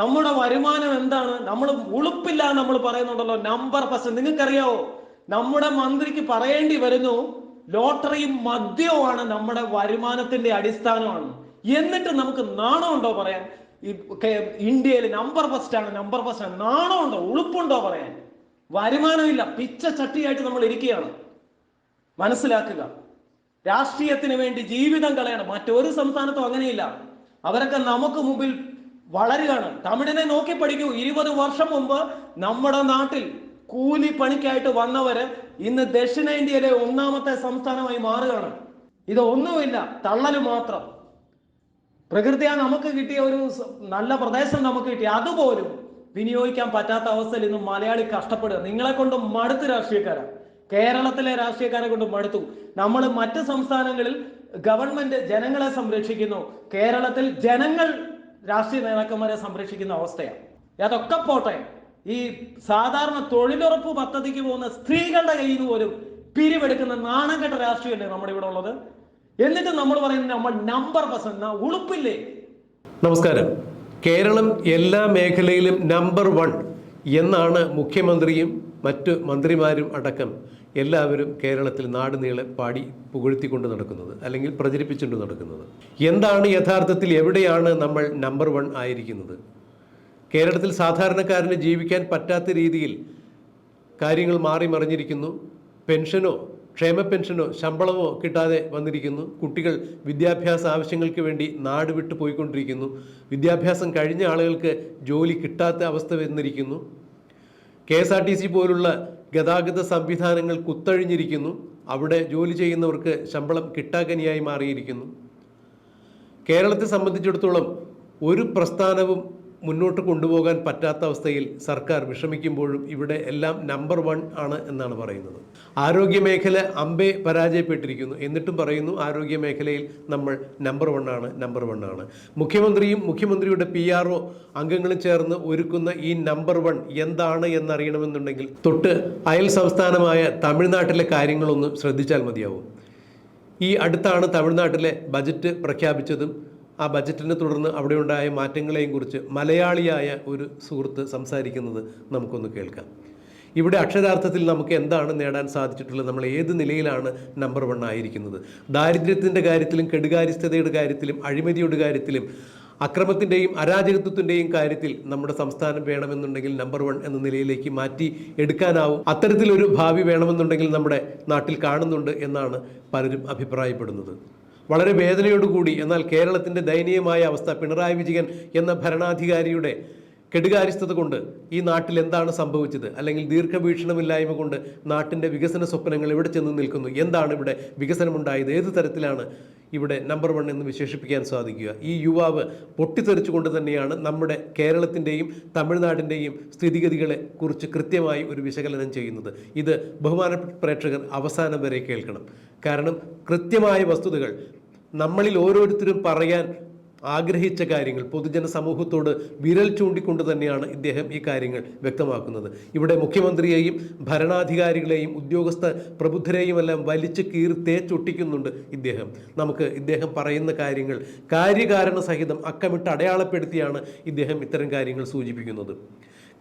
നമ്മുടെ വരുമാനം എന്താണ്? നമ്മൾ ഉളുപ്പില്ല നമ്മൾ പറയുന്നുണ്ടല്ലോ, നമ്പർ പെർസെന്റ്. നിങ്ങൾക്കറിയാവോ, നമ്മുടെ മന്ത്രിക്ക് പറയേണ്ടി വരുന്നു ലോട്ടറിയും മദ്യവുമാണ് നമ്മുടെ വരുമാനത്തിന്റെ അടിസ്ഥാനമാണ്. എന്നിട്ട് നമുക്ക് നാണമുണ്ടോ പറയാൻ? ഇന്ത്യയിൽ നമ്പർ ഫസ്റ്റ് ആണ്, നമ്പർ ഫസ്റ്റ് ആണ്. നാണമുണ്ടോ, ഉളുപ്പുണ്ടോ പറയാൻ? വരുമാനമില്ല, പിച്ച ചട്ടിയായിട്ട് നമ്മൾ ഇരിക്കുകയാണ്. മനസ്സിലാക്കുക. രാഷ്ട്രീയത്തിന് വേണ്ടി ജീവിതം കളയണം. മറ്റൊരു സംസ്ഥാനത്തും അങ്ങനെയില്ല. അവരൊക്കെ നമുക്ക് മുമ്പിൽ വളരുകയാണ്. തമിഴിനെ നോക്കി പഠിക്കൂ. 20 വർഷം മുമ്പ് നമ്മുടെ നാട്ടിൽ കൂലി പണിക്കായിട്ട് വന്നവര് ഇന്ന് ദക്ഷിണേന്ത്യയിലെ ഒന്നാമത്തെ സംസ്ഥാനമായി മാറുകയാണ്. ഇതൊന്നുമില്ല, തള്ളല് മാത്രം. പ്രകൃതിയാ നമുക്ക് കിട്ടിയ ഒരു നല്ല പ്രദേശം നമുക്ക് കിട്ടി, അതുപോലും വിനിയോഗിക്കാൻ പറ്റാത്ത അവസ്ഥയിൽ ഇന്ന് മലയാളി കഷ്ടപ്പെടുക. നിങ്ങളെ കൊണ്ട് മടുത്ത് രാഷ്ട്രീയക്കാരാ. കേരളത്തിലെ രാഷ്ട്രീയക്കാരെ കൊണ്ട് മടുത്തു. നമ്മൾ മറ്റ് സംസ്ഥാനങ്ങളിൽ ഗവൺമെന്റ് ജനങ്ങളെ സംരക്ഷിക്കുന്നു, കേരളത്തിൽ ജനങ്ങൾ രാഷ്ട്രീയ നേതാക്കന്മാരെ സംരക്ഷിക്കുന്ന അവസ്ഥയാണ്. അതൊക്കെ പോട്ടെ, ഈ സാധാരണ തൊഴിലുറപ്പ് പദ്ധതിക്ക് പോകുന്ന സ്ത്രീകളുടെ കയ്യിൽ നിന്ന് പോലും പിരിവെടുക്കുന്ന നാണംകെട്ട രാഷ്ട്രീയമല്ലേ നമ്മുടെ ഇവിടെ ഉള്ളത്. എന്നിട്ട് നമ്മൾ പറയുന്നത് നമ്മൾ നമ്പർ പെർസെന്റ്. ഉളുപ്പില്ലേ? നമസ്കാരം. കേരളം എല്ലാ മേഖലയിലും നമ്പർ 1 എന്നാണ് മുഖ്യമന്ത്രിയും മറ്റു മന്ത്രിമാരും അടക്കം എല്ലാവരും കേരളത്തിൽ നാടുനീളെ പാടി പുകഴ്ത്തിക്കൊണ്ട് നടക്കുന്നത്, അല്ലെങ്കിൽ പ്രചരിപ്പിച്ചുകൊണ്ട് നടക്കുന്നത്. എന്താണ് യഥാർത്ഥത്തിൽ, എവിടെയാണ് നമ്മൾ നമ്പർ 1 ആയിരിക്കുന്നത്? കേരളത്തിൽ സാധാരണക്കാരന് ജീവിക്കാൻ പറ്റാത്ത രീതിയിൽ കാര്യങ്ങൾ മാറി മറിഞ്ഞിരിക്കുന്നു. പെൻഷനോ ക്ഷേമ പെൻഷനോ ശമ്പളമോ കിട്ടാതെ വന്നിരിക്കുന്നു. കുട്ടികൾ വിദ്യാഭ്യാസ ആവശ്യങ്ങൾക്ക് വേണ്ടി നാട് വിട്ടു പോയിക്കൊണ്ടിരിക്കുന്നു. വിദ്യാഭ്യാസം കഴിഞ്ഞ ആളുകൾക്ക് ജോലി കിട്ടാത്ത അവസ്ഥ വന്നിരിക്കുന്നു. KSRTC പോലുള്ള ഗതാഗത സംവിധാനങ്ങൾ കുത്തഴിഞ്ഞിരിക്കുന്നു. അവിടെ ജോലി ചെയ്യുന്നവർക്ക് ശമ്പളം കിട്ടാക്കനിയായി മാറിയിരിക്കുന്നു. കേരളത്തെ സംബന്ധിച്ചിടത്തോളം ഒരു പ്രസ്ഥാനവും മുന്നോട്ട് കൊണ്ടുപോകാൻ പറ്റാത്ത അവസ്ഥയിൽ സർക്കാർ വിഷമിക്കുമ്പോഴും ഇവിടെ എല്ലാം നമ്പർ 1 ആണ് എന്നാണ് പറയുന്നത്. ആരോഗ്യമേഖല അമ്പെ പരാജയപ്പെട്ടിരിക്കുന്നു. എന്നിട്ടും പറയുന്നു ആരോഗ്യ മേഖലയിൽ നമ്മൾ നമ്പർ 1 ആണ്, നമ്പർ 1 ആണ്. മുഖ്യമന്ത്രിയും മുഖ്യമന്ത്രിയുടെ PRO അംഗങ്ങളും ചേർന്ന് ഒരുക്കുന്ന ഈ നമ്പർ 1 എന്താണ് എന്നറിയണമെന്നുണ്ടെങ്കിൽ തൊട്ട് അയൽ സംസ്ഥാനമായ തമിഴ്നാട്ടിലെ കാര്യങ്ങളൊന്ന് ശ്രദ്ധിച്ചാൽ മതിയാവും. ഈ അടുത്താണ് തമിഴ്നാട്ടിലെ ബജറ്റ് പ്രഖ്യാപിച്ചതും ആ ബജറ്റിനെ തുടർന്ന് അവിടെ ഉണ്ടായ മാറ്റങ്ങളെയും കുറിച്ച് മലയാളിയായ ഒരു സുഹൃത്ത് സംസാരിക്കുന്നത് നമുക്കൊന്ന് കേൾക്കാം. ഇവിടെ അക്ഷരാർത്ഥത്തിൽ നമുക്ക് എന്താണ് നേടാൻ സാധിച്ചിട്ടുള്ളത്? നമ്മൾ ഏത് നിലയിലാണ് നമ്പർ 1 ആയിരിക്കുന്നത്? ദാരിദ്ര്യത്തിൻ്റെ കാര്യത്തിലും കെടുകാര്യസ്ഥതയുടെ കാര്യത്തിലും അഴിമതിയുടെ കാര്യത്തിലും അക്രമത്തിൻ്റെയും അരാജകത്വത്തിൻ്റെയും കാര്യത്തിൽ നമ്മുടെ സംസ്ഥാനം വേണമെന്നുണ്ടെങ്കിൽ നമ്പർ 1 എന്ന നിലയിലേക്ക് മാറ്റി എടുക്കാനാവും. അത്തരത്തിലൊരു ഭാവി വേണമെന്നുണ്ടെങ്കിൽ നമ്മുടെ നാട്ടിൽ കാണുന്നുണ്ട് എന്നാണ് പലരും അഭിപ്രായപ്പെടുന്നത്. വളരെ വേദനയോടുകൂടി എന്നാൽ കേരളത്തിൻ്റെ ദയനീയമായ അവസ്ഥ, പിണറായി വിജയൻ എന്ന ഭരണാധികാരിയുടെ കെടുകാര്യസ്ഥത കൊണ്ട് ഈ നാട്ടിൽ എന്താണ് സംഭവിച്ചത്, അല്ലെങ്കിൽ ദീർഘവീക്ഷണമില്ലായ്മ കൊണ്ട് നാട്ടിൻ്റെ വികസന സ്വപ്നങ്ങൾ എവിടെ ചെന്ന് നിൽക്കുന്നു, എന്താണ് ഇവിടെ വികസനമുണ്ടായത്, ഏത് തരത്തിലാണ് ഇവിടെ നമ്പർ 1 എന്ന് വിശേഷിപ്പിക്കാൻ സാധിക്കുക? ഈ യുവാവ് പൊട്ടിത്തെറിച്ചുകൊണ്ട് തന്നെയാണ് നമ്മുടെ കേരളത്തിൻ്റെയും തമിഴ്നാടിൻ്റെയും സ്ഥിതിഗതികളെ കുറിച്ച് കൃത്യമായി ഒരു വിശകലനം ചെയ്യുന്നത്. ഇത് ബഹുമാനപ്പെട്ട പ്രേക്ഷകർ അവസാനം വരെ കേൾക്കണം. കാരണം കൃത്യമായ വസ്തുതകൾ നമ്മളിൽ ഓരോരുത്തരും പറയാൻ ആഗ്രഹിച്ച കാര്യങ്ങൾ പൊതുജന സമൂഹത്തോട് വിരൽ ചൂണ്ടിക്കൊണ്ട് തന്നെയാണ് ഇദ്ദേഹം ഈ കാര്യങ്ങൾ വ്യക്തമാക്കുന്നത്. ഇവിടെ മുഖ്യമന്ത്രിയെയും ഭരണാധികാരികളെയും ഉദ്യോഗസ്ഥ പ്രബുദ്ധരെയുമെല്ലാം വലിച്ചു കീറി തേച്ചൊട്ടിക്കുന്നുണ്ട് ഇദ്ദേഹം. നമുക്ക് ഇദ്ദേഹം പറയുന്ന കാര്യങ്ങൾ കാര്യകാരണ സഹിതം അക്കമിട്ട് അടയാളപ്പെടുത്തിയാണ് ഇദ്ദേഹം ഇത്തരം കാര്യങ്ങൾ സൂചിപ്പിക്കുന്നത്.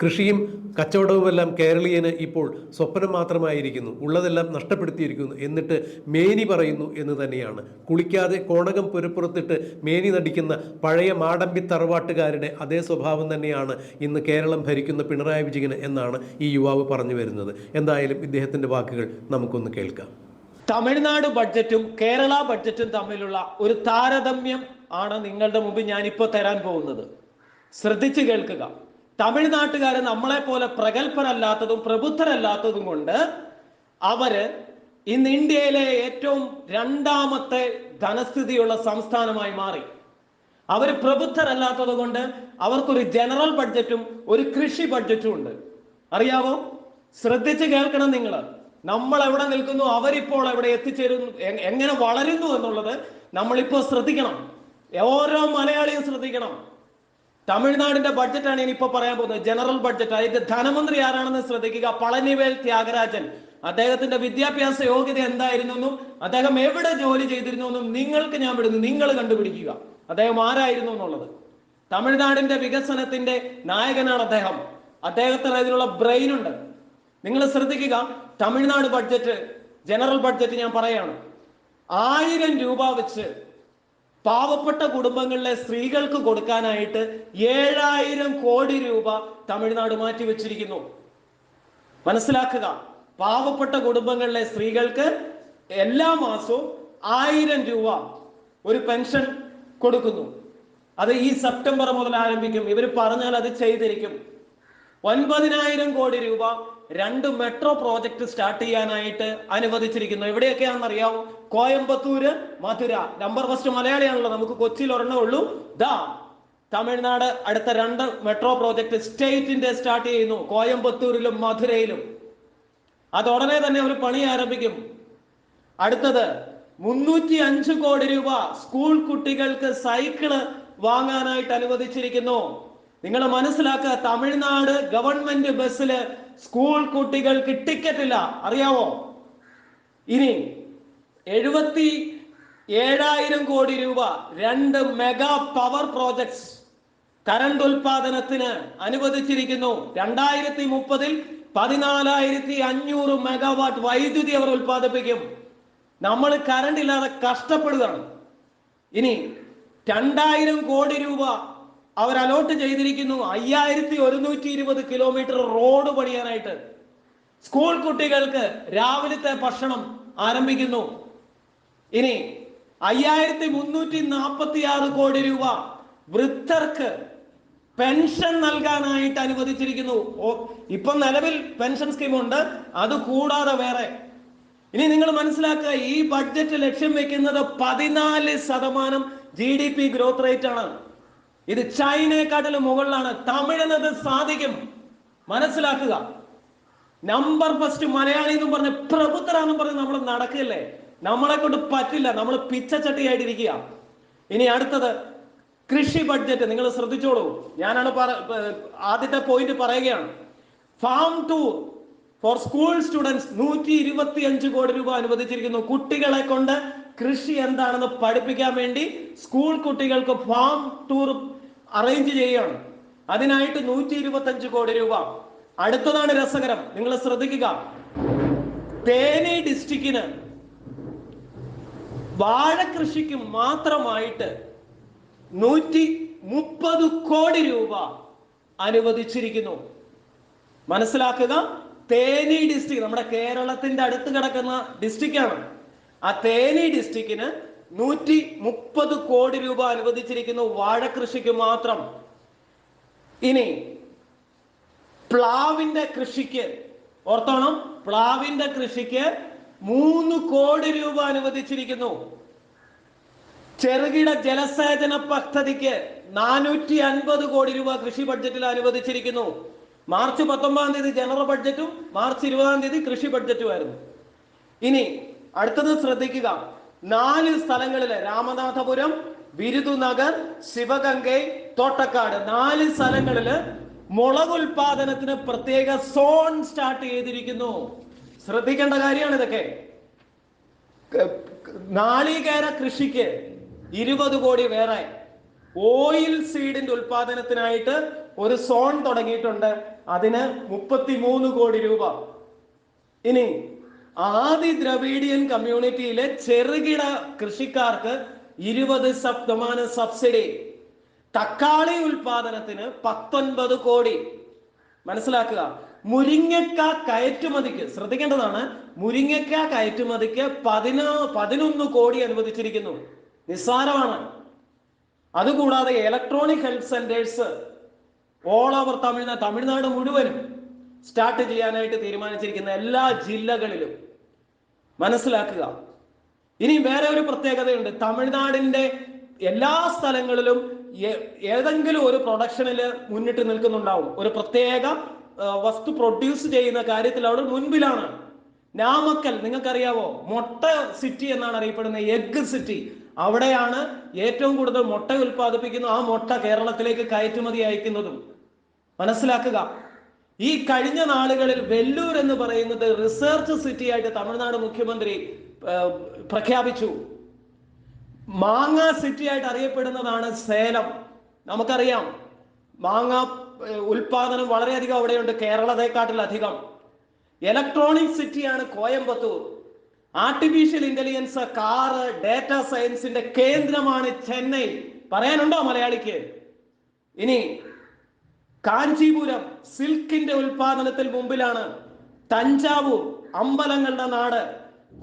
കൃഷിയും കച്ചവടവുമെല്ലാം കേരളീയന് ഇപ്പോൾ സ്വപ്നം മാത്രമായിരിക്കുന്നു, ഉള്ളതെല്ലാം നഷ്ടപ്പെടുത്തിയിരിക്കുന്നു. എന്നിട്ട് മേനി പറയുന്നു എന്ന് തന്നെയാണ്. കുളിക്കാതെ കോണകം പുരപ്പുറത്തിട്ട് മേനി നടിക്കുന്ന പഴയ മാടമ്പി തറവാട്ടുകാരുടെ അതേ സ്വഭാവം തന്നെയാണ് ഇന്ന് കേരളം ഭരിക്കുന്ന പിണറായി വിജയന് എന്നാണ് ഈ യുവാവ് പറഞ്ഞു വരുന്നത്. എന്തായാലും ഇദ്ദേഹത്തിൻ്റെ വാക്കുകൾ നമുക്കൊന്ന് കേൾക്കാം. തമിഴ്നാട് ബഡ്ജറ്റും കേരള ബഡ്ജറ്റും തമ്മിലുള്ള ഒരു താരതമ്യം ആണ് നിങ്ങളുടെ മുമ്പിൽ ഞാനിപ്പോൾ തരാൻ പോകുന്നത്. ശ്രദ്ധിച്ചു കേൾക്കുക. തമിഴ്നാട്ടുകാർ നമ്മളെ പോലെ പ്രഗത്ഭരല്ലാത്തതും പ്രബുദ്ധരല്ലാത്തതും കൊണ്ട് അവര് ഇന്ന് ഇന്ത്യയിലെ ഏറ്റവും 2ാമത്തെ ധനസ്ഥിതിയുള്ള സംസ്ഥാനമായി മാറി. അവർ പ്രബുദ്ധരല്ലാത്തത് കൊണ്ട് അവർക്കൊരു ജനറൽ ബഡ്ജറ്റും ഒരു കൃഷി ബഡ്ജറ്റും ഉണ്ട്. അറിയാവോ? ശ്രദ്ധിച്ച് കേൾക്കണം നിങ്ങൾ. നമ്മൾ എവിടെ നിൽക്കുന്നു, അവരിപ്പോൾ എവിടെ എത്തിച്ചേരുന്നു, എങ്ങനെ വളരുന്നു എന്നുള്ളത് നമ്മളിപ്പോൾ ശ്രദ്ധിക്കണം. ഓരോ മലയാളിയും ശ്രദ്ധിക്കണം. തമിഴ്നാടിന്റെ ബഡ്ജറ്റാണ് ഇനിയിപ്പോ പറയാൻ പോകുന്നത്, ജനറൽ ബഡ്ജറ്റ്. അതിന്റെ ധനമന്ത്രി ആരാണെന്ന് ശ്രദ്ധിക്കുക. പളനിവേൽ ത്യാഗരാജൻ. അദ്ദേഹത്തിന്റെ വിദ്യാഭ്യാസ യോഗ്യത എന്തായിരുന്നു എന്നും അദ്ദേഹം എവിടെ ജോലി ചെയ്തിരുന്നു എന്നും നിങ്ങൾക്ക് ഞാൻ വിടുന്നു, നിങ്ങൾ കണ്ടുപിടിക്കുക അദ്ദേഹം ആരായിരുന്നു എന്നുള്ളത്. തമിഴ്നാടിന്റെ വികസനത്തിന്റെ നായകനാണ് അദ്ദേഹം. അദ്ദേഹത്തിന് അതിനുള്ള ബ്രെയിൻ ഉണ്ട്. നിങ്ങൾ ശ്രദ്ധിക്കുക, തമിഴ്നാട് ബഡ്ജറ്റ്, ജനറൽ ബഡ്ജറ്റ് ഞാൻ പറയാണ്, 1000 രൂപ വെച്ച് പാവപ്പെട്ട കുടുംബങ്ങളിലെ സ്ത്രീകൾക്ക് കൊടുക്കാനായിട്ട് 7000 കോടി രൂപ തമിഴ്നാട് മാറ്റി വെച്ചിരിക്കുന്നു. മനസ്സിലാക്കുക, പാവപ്പെട്ട കുടുംബങ്ങളിലെ സ്ത്രീകൾക്ക് എല്ലാ മാസവും 1000 രൂപ ഒരു പെൻഷൻ കൊടുക്കുന്നു. അത് ഈ സെപ്റ്റംബർ മുതൽ ആരംഭിക്കും. ഇവർ പറഞ്ഞാൽ അത് ചെയ്തിരിക്കും. 9000 കോടി രൂപ 2 മെട്രോ പ്രോജക്ട് സ്റ്റാർട്ട് ചെയ്യാനായിട്ട് അനുവദിച്ചിരിക്കുന്നു. എവിടെയൊക്കെയാണെന്ന് അറിയാവോ? കോയമ്പത്തൂര്, മധുര. നമ്പർ ഫസ്റ്റ് മലയാളിയാണല്ലോ, നമുക്ക് കൊച്ചിയിൽ ഒരെണ്ണേ ഉള്ളൂ. തമിഴ്നാട് അടുത്ത 2 മെട്രോ പ്രോജക്ട് സ്റ്റേറ്റിന്റെ സ്റ്റാർട്ട് ചെയ്യുന്നു, കോയമ്പത്തൂരിലും മധുരയിലും. അത് ഉടനെ തന്നെ ഒരു പണി ആരംഭിക്കും. അടുത്തത് 305 കോടി രൂപ സ്കൂൾ കുട്ടികൾക്ക് സൈക്കിള് വാങ്ങാനായിട്ട് അനുവദിച്ചിരിക്കുന്നു. നിങ്ങൾ മനസ്സിലാക്കുക, തമിഴ്നാട് ഗവൺമെന്റ് ബസ്സില് സ്കൂൾ കുട്ടികൾക്ക് ടിക്കറ്റ് ഇല്ല, അറിയാവോ? ഇനി 77,000 കോടി രൂപ 2 മെഗാ പവർ പ്രോജക്ട്സ് കറണ്ട് ഉൽപാദനത്തിന് അനുവദിച്ചിരിക്കുന്നു. 2030 14,500 മെഗാവാട്ട് വൈദ്യുതി അവർ ഉൽപ്പാദിപ്പിക്കും. നമ്മൾ കറണ്ട് ഇല്ലാതെ കഷ്ടപ്പെടുകയാണ്. ഇനി 2000 കോടി രൂപ അവർ അലോട്ട് ചെയ്തിരിക്കുന്നു 5120 കിലോമീറ്റർ റോഡ് പണിയാനായിട്ട്. സ്കൂൾ കുട്ടികൾക്ക് രാവിലത്തെ ഭക്ഷണം ആരംഭിക്കുന്നു. ഇനി 5346 കോടി രൂപ വൃദ്ധർക്ക് പെൻഷൻ നൽകാനായിട്ട് അനുവദിച്ചിരിക്കുന്നു. ഇപ്പം നിലവിൽ പെൻഷൻ സ്കീം ഉണ്ട്, അത് കൂടാതെ വേറെ. ഇനി നിങ്ങൾ മനസ്സിലാക്കുക, ഈ ബഡ്ജറ്റ് ലക്ഷ്യം വെക്കുന്നത് 14% GDP ഗ്രോത്ത് റേറ്റ് ആണ്. ഇത് ചൈനയെക്കാട്ടിലും മുകളിലാണ്. തമിഴിനത് സാധിക്കും, മനസ്സിലാക്കുക. നമ്പർ ഫസ്റ്റ് മലയാളി എന്നും പറഞ്ഞ് പ്രബുദ്ധരാണെന്നും പറഞ്ഞ് നമ്മൾ നടക്കില്ലേ? നമ്മളെ കൊണ്ട് പറ്റില്ല, നമ്മൾ പിച്ചച്ചട്ടിയായിട്ടിരിക്കുക. ഇനി അടുത്തത് കൃഷി ബഡ്ജറ്റ്. നിങ്ങൾ ശ്രദ്ധിച്ചോളൂ, ഞാനാണ് ആദ്യത്തെ പോയിന്റ് പറയുകയാണ്. Farm tour for school students 125 കോടി രൂപ അനുവദിച്ചിരിക്കുന്നു. കുട്ടികളെ കൊണ്ട് കൃഷി എന്താണെന്ന് പഠിപ്പിക്കാൻ വേണ്ടി സ്കൂൾ കുട്ടികൾക്ക് ഫാം ടൂർ അറേഞ്ച് ചെയ്യുകയാണ്. അതിനായിട്ട് 125 കോടി രൂപ. അടുത്തതാണ് രസകരം, നിങ്ങൾ ശ്രദ്ധിക്കുക. തേനി ഡിസ്ട്രിക്റ്റിന് വാഴ കൃഷിക്ക് മാത്രമായിട്ട് 130 കോടി രൂപ അനുവദിച്ചിരിക്കുന്നു. മനസ്സിലാക്കുക, തേനി ഡിസ്ട്രിക്ട് നമ്മുടെ കേരളത്തിന്റെ അടുത്ത് കിടക്കുന്ന ഡിസ്ട്രിക്റ്റാണ്. ആ തേനി ഡിസ്ട്രിക്റ്റിന് 130 കോടി രൂപ അനുവദിച്ചിരിക്കുന്നു വാഴ കൃഷിക്ക് മാത്രം. ഇനി പ്ലാവിന്റെ കൃഷിക്ക് ഓർത്തോണം, പ്ലാവിന്റെ കൃഷിക്ക് 3 കോടി രൂപ അനുവദിച്ചിരിക്കുന്നു. ചെറുകിട ജലസേചന പദ്ധതിക്ക് 450 കോടി രൂപ കൃഷി ബഡ്ജറ്റിൽ അനുവദിച്ചിരിക്കുന്നു. മാർച്ച് 19 തീയതി ജനറൽ ബഡ്ജറ്റും മാർച്ച് 20 തീയതി കൃഷി ബഡ്ജറ്റുമായിരുന്നു. ഇനി അടുത്തത് ശ്രദ്ധിക്കുക, 4 സ്ഥലങ്ങളില് രാമനാഥപുരം, ബിരുദുനഗർ, ശിവഗംഗൈ, തോട്ടക്കാട് 4 സ്ഥലങ്ങളില് മുളക് ഉൽപാദനത്തിന് പ്രത്യേക സോൺ സ്റ്റാർട്ട് ചെയ്തിരിക്കുന്നു. ശ്രദ്ധിക്കേണ്ട കാര്യമാണ് ഇതൊക്കെ. നാളികേര കൃഷിക്ക് 20 കോടി വേറെ. ഓയിൽ സീഡിന്റെ ഉൽപാദനത്തിനായിട്ട് ഒരു സോൺ തുടങ്ങിയിട്ടുണ്ട്, അതിന് 33 കോടി രൂപ. ഇനി ആദി ദ്രവീഡിയൻ കമ്മ്യൂണിറ്റിയിലെ ചെറുകിട കൃഷിക്കാർക്ക് 20% സബ്സിഡി. തക്കാളി ഉൽപാദനത്തിന് 19 കോടി. മനസ്സിലാക്കുക, മുരിങ്ങക്ക കയറ്റുമതിക്ക് ശ്രദ്ധിക്കേണ്ടതാണ്, മുരിങ്ങക്ക കയറ്റുമതിക്ക് 11 കോടി അനുവദിച്ചിരിക്കുന്നു. നിസ്സാരമാണ്. അതുകൂടാതെ electronic health centres all over Tamil Nadu മുഴുവനും സ്റ്റാർട്ട് ചെയ്യാനായിട്ട് തീരുമാനിച്ചിരിക്കുന്ന എല്ലാ ജില്ലകളിലും. മനസ്സിലാക്കുക. ഇനി വേറെ ഒരു പ്രത്യേകതയുണ്ട്, തമിഴ്നാടിന്റെ എല്ലാ സ്ഥലങ്ങളിലും ഏതെങ്കിലും ഒരു പ്രൊഡക്ഷനിൽ മുന്നിട്ട് നിൽക്കുന്നുണ്ടാവും. ഒരു പ്രത്യേക വസ്തു പ്രൊഡ്യൂസ് ചെയ്യുന്ന കാര്യത്തിൽ അവിടെ മുൻപിലാണ്. നാമക്കൽ നിങ്ങൾക്കറിയാവോ, മുട്ട സിറ്റി എന്നാണ് അറിയപ്പെടുന്നത്, എഗ് സിറ്റി. അവിടെയാണ് ഏറ്റവും കൂടുതൽ മുട്ട ഉൽപ്പാദിപ്പിക്കുന്നു. ആ മുട്ട കേരളത്തിലേക്ക് കയറ്റുമതി അയക്കുന്നതും. മനസ്സിലാക്കുക. ഈ കഴിഞ്ഞ നാളുകളിൽ വെല്ലൂർ എന്ന് പറയുന്നത് റിസർച്ച് സിറ്റി ആയിട്ട് തമിഴ്നാട് മുഖ്യമന്ത്രി പ്രഖ്യാപിച്ചു. മാങ്ങ സിറ്റി ആയിട്ട് അറിയപ്പെടുന്നതാണ് സേലം. നമുക്കറിയാം മാങ്ങ ഉൽപാദനം വളരെയധികം അവിടെയുണ്ട്, കേരളത്തെക്കാട്ടിലധികം. ഇലക്ട്രോണിക് സിറ്റിയാണ് Coimbatore. Artificial intelligence, car, data സയൻസിന്റെ കേന്ദ്രമാണ് ചെന്നൈ. പറയാനുണ്ടോ മലയാളിക്ക്? ഇനി കാഞ്ചീപുരം സിൽക്കിന്റെ ഉൽപാദനത്തിൽ മുമ്പിലാണ്. തഞ്ചാവൂർ അമ്പലങ്ങളുടെ നാട്.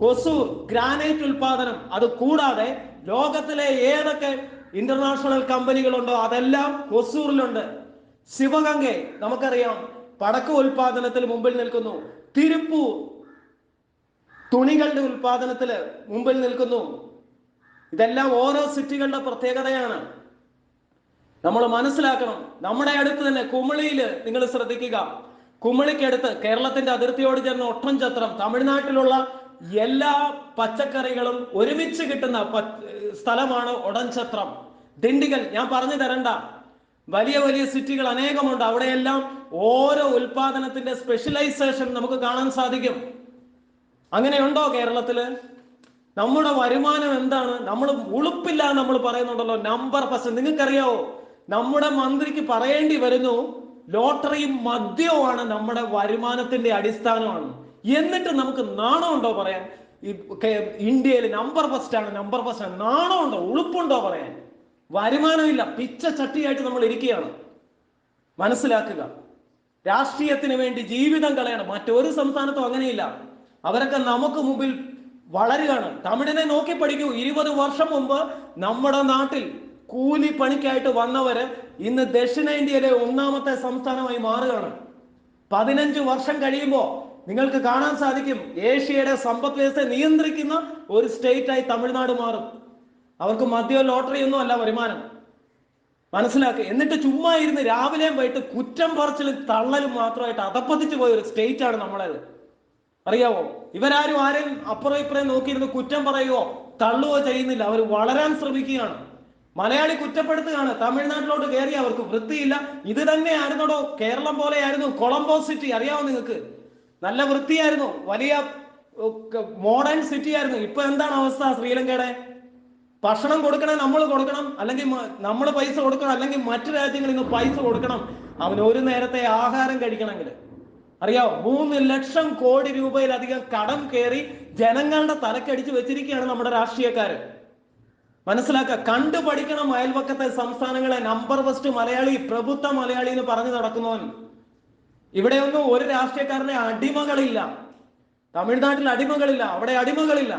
കൊസൂർ ഗ്രാനൈറ്റ് ഉൽപാദനം. അത് കൂടാതെ ലോകത്തിലെ ഏതൊക്കെ ഇന്റർനാഷണൽ കമ്പനികളുണ്ടോ അതെല്ലാം കൊസൂറിലുണ്ട്. ശിവഗംഗെ നമുക്കറിയാം പടക്ക ഉൽപാദനത്തിൽ മുമ്പിൽ നിൽക്കുന്നു. തിരുപ്പൂർ തുണികളുടെ ഉൽപാദനത്തിൽ മുമ്പിൽ നിൽക്കുന്നു. ഇതെല്ലാം ഓരോ സിറ്റികളുടെ പ്രത്യേകതയാണ്. നമ്മൾ മനസ്സിലാക്കണം. നമ്മുടെ അടുത്ത് തന്നെ കുമളിയിൽ നിങ്ങൾ ശ്രദ്ധിക്കുക. കുമളിക്കടുത്ത് കേരളത്തിന്റെ അതിർത്തിയോട് ചേർന്ന ഒട്ടൻചത്രം, തമിഴ്നാട്ടിലുള്ള എല്ലാ പച്ചക്കറികളും ഒരുമിച്ച് കിട്ടുന്ന സ്ഥലമാണ് ഒടൻചത്രം. ദിണ്ടിഗൽ ഞാൻ പറഞ്ഞു തരണ്ട. വലിയ വലിയ സിറ്റികൾ അനേകമുണ്ട്. അവിടെയെല്ലാം ഓരോ ഉൽപാദനത്തിന്റെ സ്പെഷ്യലൈസേഷൻ നമുക്ക് കാണാൻ സാധിക്കും. അങ്ങനെയുണ്ടോ കേരളത്തില്? നമ്മുടെ വരുമാനം എന്താണ്? നമ്മൾ ഉളുപ്പില്ല നമ്മൾ പറയുന്നുണ്ടല്ലോ, നമ്പർ പെർസെന്റ്. നിങ്ങൾക്കറിയാവോ, നമ്മുടെ മന്ത്രിക്ക് പറയേണ്ടി വരുന്നു ലോട്ടറിയും മദ്യവുമാണ് നമ്മുടെ വരുമാനത്തിന്റെ അടിസ്ഥാനമാണ്. എന്നിട്ട് നമുക്ക് നാണമുണ്ടോ പറയാൻ? ഇന്ത്യയിൽ നമ്പർ ഫസ്റ്റ് ആണ്, നമ്പർ ഫസ്റ്റ് ആണ്. നാണമുണ്ടോ, ഉളുപ്പുണ്ടോ പറയാൻ? വരുമാനമില്ല, പിച്ച ചട്ടിയായിട്ട് നമ്മൾ ഇരിക്കുകയാണ്. മനസ്സിലാക്കുക. രാഷ്ട്രീയത്തിന് വേണ്ടി ജീവിതം കളയണം. മറ്റൊരു സംസ്ഥാനത്തും അങ്ങനെയില്ല. അവരൊക്കെ നമുക്ക് മുമ്പിൽ വളരുകയാണ്. തമിഴിനെ നോക്കി പഠിക്കൂ. 20 വർഷം മുമ്പ് നമ്മുടെ നാട്ടിൽ കൂലി പണിക്കായിട്ട് വന്നവര് ഇന്ന് ദക്ഷിണേന്ത്യയിലെ ഒന്നാമത്തെ സംസ്ഥാനമായി മാറുകയാണ്. 15 വർഷം കഴിയുമ്പോൾ നിങ്ങൾക്ക് കാണാൻ സാധിക്കും ഏഷ്യയുടെ സമ്പദ് വ്യവസ്ഥയെ നിയന്ത്രിക്കുന്ന ഒരു സ്റ്റേറ്റ് ആയി തമിഴ്നാട് മാറും. അവർക്ക് മദ്യ ലോട്ടറി ഒന്നും അല്ല വരുമാനം. മനസ്സിലാക്കുക. എന്നിട്ട് ചുമ്മാ ഇരുന്ന് രാവിലെയും വൈകിട്ട് കുറ്റം പറച്ചിലും തള്ളലും മാത്രമായിട്ട് അധപ്പതിച്ചു പോയ ഒരു സ്റ്റേറ്റ് ആണ് നമ്മളത്. അറിയാവോ? ഇവരാരും ആരെയും അപ്പുറം ഇപ്പുറം നോക്കിയിരുന്ന് കുറ്റം പറയുകയോ തള്ളുകയോ ചെയ്യുന്നില്ല. അവർ വളരാൻ ശ്രമിക്കുകയാണ്. മലയാളി കുറ്റപ്പെടുത്തുകയാണ്. തമിഴ്നാട്ടിലോട്ട് കയറി അവർക്ക് വൃത്തിയില്ല. ഇത് തന്നെയായിരുന്നോ കേരളം പോലെയായിരുന്നു കൊളംബോ സിറ്റി. അറിയാവോ നിങ്ങൾക്ക്? നല്ല വൃത്തിയായിരുന്നു, വലിയ മോഡേൺ സിറ്റി ആയിരുന്നു. ഇപ്പൊ എന്താണ് അവസ്ഥ? ശ്രീലങ്കയുടെ ഭക്ഷണം കൊടുക്കണേ നമ്മൾ കൊടുക്കണം, അല്ലെങ്കിൽ നമ്മൾ പൈസ കൊടുക്കണം, അല്ലെങ്കിൽ മറ്റു രാജ്യങ്ങളിൽ നിന്ന് പൈസ കൊടുക്കണം അവന് ഒരു നേരത്തെ ആഹാരം കഴിക്കണമെങ്കിൽ. അറിയാവോ? 3 ലക്ഷം കോടി രൂപയിലധികം കടം കയറി ജനങ്ങളുടെ തലക്കടിച്ച് വെച്ചിരിക്കുകയാണ് നമ്മുടെ രാഷ്ട്രീയക്കാര്. മനസ്സിലാക്കുക. കണ്ടു പഠിക്കണം അയൽവക്കത്തെ സംസ്ഥാനങ്ങളെ. നമ്പർ ഫസ്റ്റ് മലയാളി, പ്രഭുത്വ മലയാളി എന്ന് പറഞ്ഞു നടക്കുന്നവൻ. ഇവിടെയൊന്നും ഒരു രാഷ്ട്രീയക്കാരനെ അടിമകളില്ല. തമിഴ്നാട്ടിൽ അടിമകളില്ല, അവിടെ അടിമകളില്ല.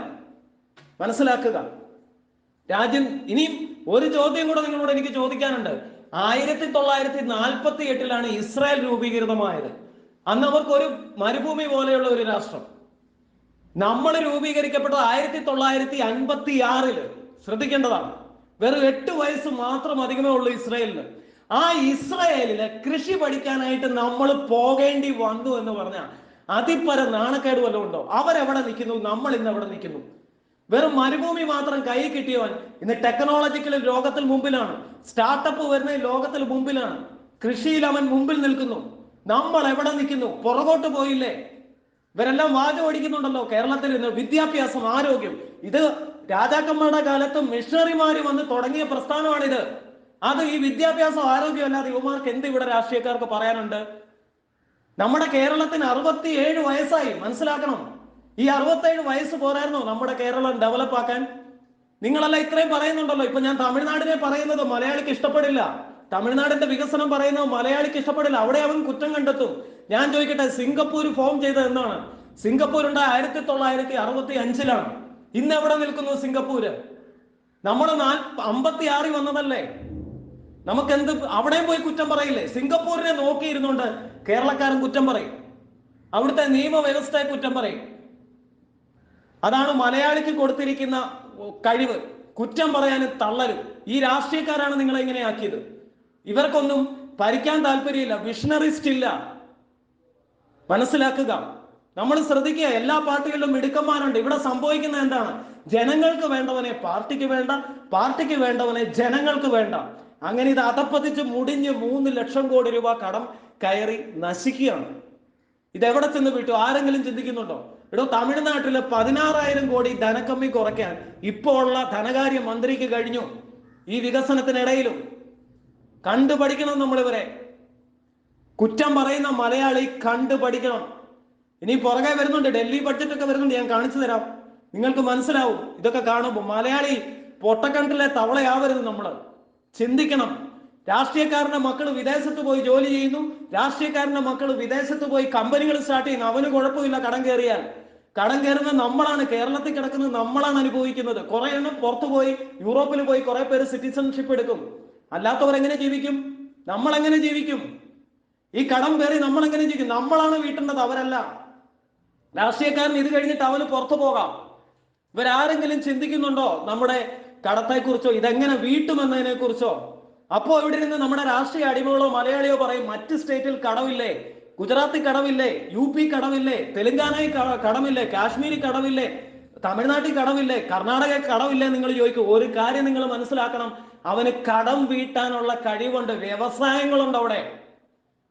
മനസ്സിലാക്കുക. രാജ്യം ഇനിയും ഒരു ചോദ്യം കൂടെ നിങ്ങളോട് എനിക്ക് ചോദിക്കാനുണ്ട്. 1948 ഇസ്രായേൽ രൂപീകൃതമായത്. അന്ന് അവർക്ക് ഒരു മരുഭൂമി പോലെയുള്ള ഒരു രാഷ്ട്രം. നമ്മൾ രൂപീകരിക്കപ്പെട്ടത് 1956. ശ്രദ്ധിക്കേണ്ടതാണ്. വെറും 8 വയസ്സ് മാത്രം അധികമേ ഉള്ളൂ ഇസ്രായേലിന്. ആ ഇസ്രായേലിലെ കൃഷി പഠിക്കാനായിട്ട് നമ്മൾ പോകേണ്ടി വന്നു എന്ന് പറഞ്ഞാൽ അതിപ്പര നാണക്കേട് വല്ലതും ഉണ്ടോ? അവരെവിടെ നിൽക്കുന്നു, നമ്മൾ ഇന്ന് എവിടെ നിൽക്കുന്നു? വെറും മരുഭൂമി മാത്രം കൈ കിട്ടിയവൻ ഇന്ന് ടെക്നോളജിക്കൽ ലോകത്തിൽ മുമ്പിലാണ്. സ്റ്റാർട്ടപ്പ് വരുന്ന ലോകത്തിൽ മുമ്പിലാണ്. കൃഷിയിൽ അവൻ മുമ്പിൽ നിൽക്കുന്നു. നമ്മൾ എവിടെ നിൽക്കുന്നു? പുറകോട്ട് പോയില്ലേ? ഇവരെല്ലാം വാചം ഓടിക്കുന്നുണ്ടല്ലോ കേരളത്തിൽ ഇന്ന്. വിദ്യാഭ്യാസം, ആരോഗ്യം, ഇത് രാജാക്കന്മാരുടെ കാലത്ത് മിഷണറിമാര് വന്ന് തുടങ്ങിയ പ്രസ്ഥാനമാണിത്. അത് ഈ വിദ്യാഭ്യാസം, ആരോഗ്യം അല്ലാതെ യുവമാർക്ക് എന്ത് ഇവിടെ രാഷ്ട്രീയക്കാർക്ക് പറയാനുണ്ട്? നമ്മുടെ കേരളത്തിന് 67 വയസ്സായി. മനസ്സിലാക്കണം. ഈ 67 വയസ്സ് പോരായിരുന്നോ നമ്മുടെ കേരളം ഡെവലപ്പ് ആക്കാൻ? നിങ്ങളെല്ലാം ഇത്രയും പറയുന്നുണ്ടല്ലോ. ഇപ്പൊ ഞാൻ തമിഴ്നാടിനെ പറയുന്നത് മലയാളിക്ക് ഇഷ്ടപ്പെടില്ല. തമിഴ്നാടിന്റെ വികസനം പറയുന്നത് മലയാളിക്ക് ഇഷ്ടപ്പെടില്ല. അവിടെ അവൻ കുറ്റം കണ്ടെത്തും. ഞാൻ ചോദിക്കട്ടെ, സിംഗപ്പൂർ ഫോം ചെയ്തത് എന്നാണ്? സിംഗപ്പൂർ ഉണ്ടായ 1965. ഇന്ന് എവിടെ നിൽക്കുന്നു സിംഗപ്പൂര്? നമ്മൾ 56 വന്നതല്ലേ? നമുക്കെന്ത്? അവിടെയും പോയി കുറ്റം പറയില്ലേ? സിംഗപ്പൂരിനെ നോക്കിയിരുന്നുകൊണ്ട് കേരളക്കാരൻ കുറ്റം പറയും. അവിടുത്തെ നിയമവ്യവസ്ഥയെ കുറ്റം പറയും. അതാണ് മലയാളിക്ക് കൊടുത്തിരിക്കുന്ന കഴിവ്, കുറ്റം പറയാനും തള്ളലും. ഈ രാഷ്ട്രീയക്കാരാണ് നിങ്ങളെ ഇങ്ങനെ ആക്കിയത്. ഇവർക്കൊന്നും ഭരിക്കാൻ താല്പര്യമില്ല, വിഷണറിസ്റ്റ് ഇല്ല. മനസ്സിലാക്കുക. നമ്മൾ ശ്രദ്ധിക്കുക. എല്ലാ പാർട്ടികളിലും മിടുക്കന്മാരുണ്ട്. ഇവിടെ സംഭവിക്കുന്നത് എന്താണ്? ജനങ്ങൾക്ക് വേണ്ടവനെ പാർട്ടിക്ക് വേണ്ട, പാർട്ടിക്ക് വേണ്ടവനെ ജനങ്ങൾക്ക് വേണ്ട. അങ്ങനെ ഇത് അധപ്പതിച്ച് മുടിഞ്ഞ് 3 ലക്ഷം കോടി രൂപ കടം കയറി നശിക്കുകയാണ്. ഇതെവിടെ ചെന്ന് വിട്ടു? ആരെങ്കിലും ചിന്തിക്കുന്നുണ്ടോ? ഇവിടെ തമിഴ്നാട്ടില് 16,000 കോടി ധനക്കമ്മി കുറയ്ക്കാൻ ഇപ്പോൾ ഉള്ള ധനകാര്യ മന്ത്രിക്ക് കഴിഞ്ഞു. ഈ വികസനത്തിനിടയിലും കണ്ടുപഠിക്കണം നമ്മളിവരെ. കുറ്റം പറയുന്ന മലയാളി കണ്ടുപഠിക്കണം. ഇനി പുറകെ വരുന്നുണ്ട്, ഡൽഹി ബഡ്ജറ്റ് ഒക്കെ വരുന്നുണ്ട്, ഞാൻ കാണിച്ചു തരാം, നിങ്ങൾക്ക് മനസ്സിലാവും. ഇതൊക്കെ കാണുമ്പോൾ മലയാളി പൊട്ടക്കണ്ടിലെ തവളയാവരുത്. നമ്മൾ ചിന്തിക്കണം. രാഷ്ട്രീയക്കാരന്റെ മക്കൾ വിദേശത്ത് പോയി ജോലി ചെയ്യുന്നു, രാഷ്ട്രീയക്കാരന്റെ മക്കൾ വിദേശത്ത് പോയി കമ്പനികൾ സ്റ്റാർട്ട് ചെയ്യുന്നു. അവന് കുഴപ്പമില്ല കടം കയറിയാൽ. കടം കയറുന്നത് നമ്മളാണ്, കേരളത്തിൽ കിടക്കുന്നത് നമ്മളാണ് അനുഭവിക്കുന്നത്. കുറെ എണ്ണം പുറത്തു പോയി, യൂറോപ്പിൽ പോയി കുറെ പേര് സിറ്റിസൺഷിപ്പ് എടുക്കും. അല്ലാത്തവരെങ്ങനെ ജീവിക്കും? നമ്മൾ എങ്ങനെ ജീവിക്കും? ഈ കടം കയറി നമ്മൾ എങ്ങനെ ജീവിക്കും? നമ്മളാണ് വീട്ടേണ്ടത്, അവരല്ല. രാഷ്ട്രീയക്കാരൻ ഇത് കഴിഞ്ഞിട്ട് അവന് പുറത്തു പോകാം. ഇവരാരെങ്കിലും ചിന്തിക്കുന്നുണ്ടോ നമ്മുടെ കടത്തെക്കുറിച്ചോ ഇതെങ്ങനെ വീട്ടുമെന്നതിനെ കുറിച്ചോ? അപ്പോ ഇവിടെ ഇരുന്ന് നമ്മുടെ രാഷ്ട്രീയ അടിമകളോ മലയാളിയോ പറയും, മറ്റ് സ്റ്റേറ്റിൽ കടമില്ലേ, ഗുജറാത്തിൽ കടമില്ലേ, UP കടമില്ലേ, തെലുങ്കാനയിൽ കടമില്ലേ, കാശ്മീരിൽ കടമില്ലേ, തമിഴ്നാട്ടിൽ കടമില്ലേ, കർണാടകയിൽ കടമില്ലേ? നിങ്ങൾ ചോദിക്കും. ഒരു കാര്യം നിങ്ങൾ മനസ്സിലാക്കണം, അവന് കടം വീട്ടാനുള്ള കഴിവുണ്ട്, വ്യവസായങ്ങളുണ്ട് അവിടെ.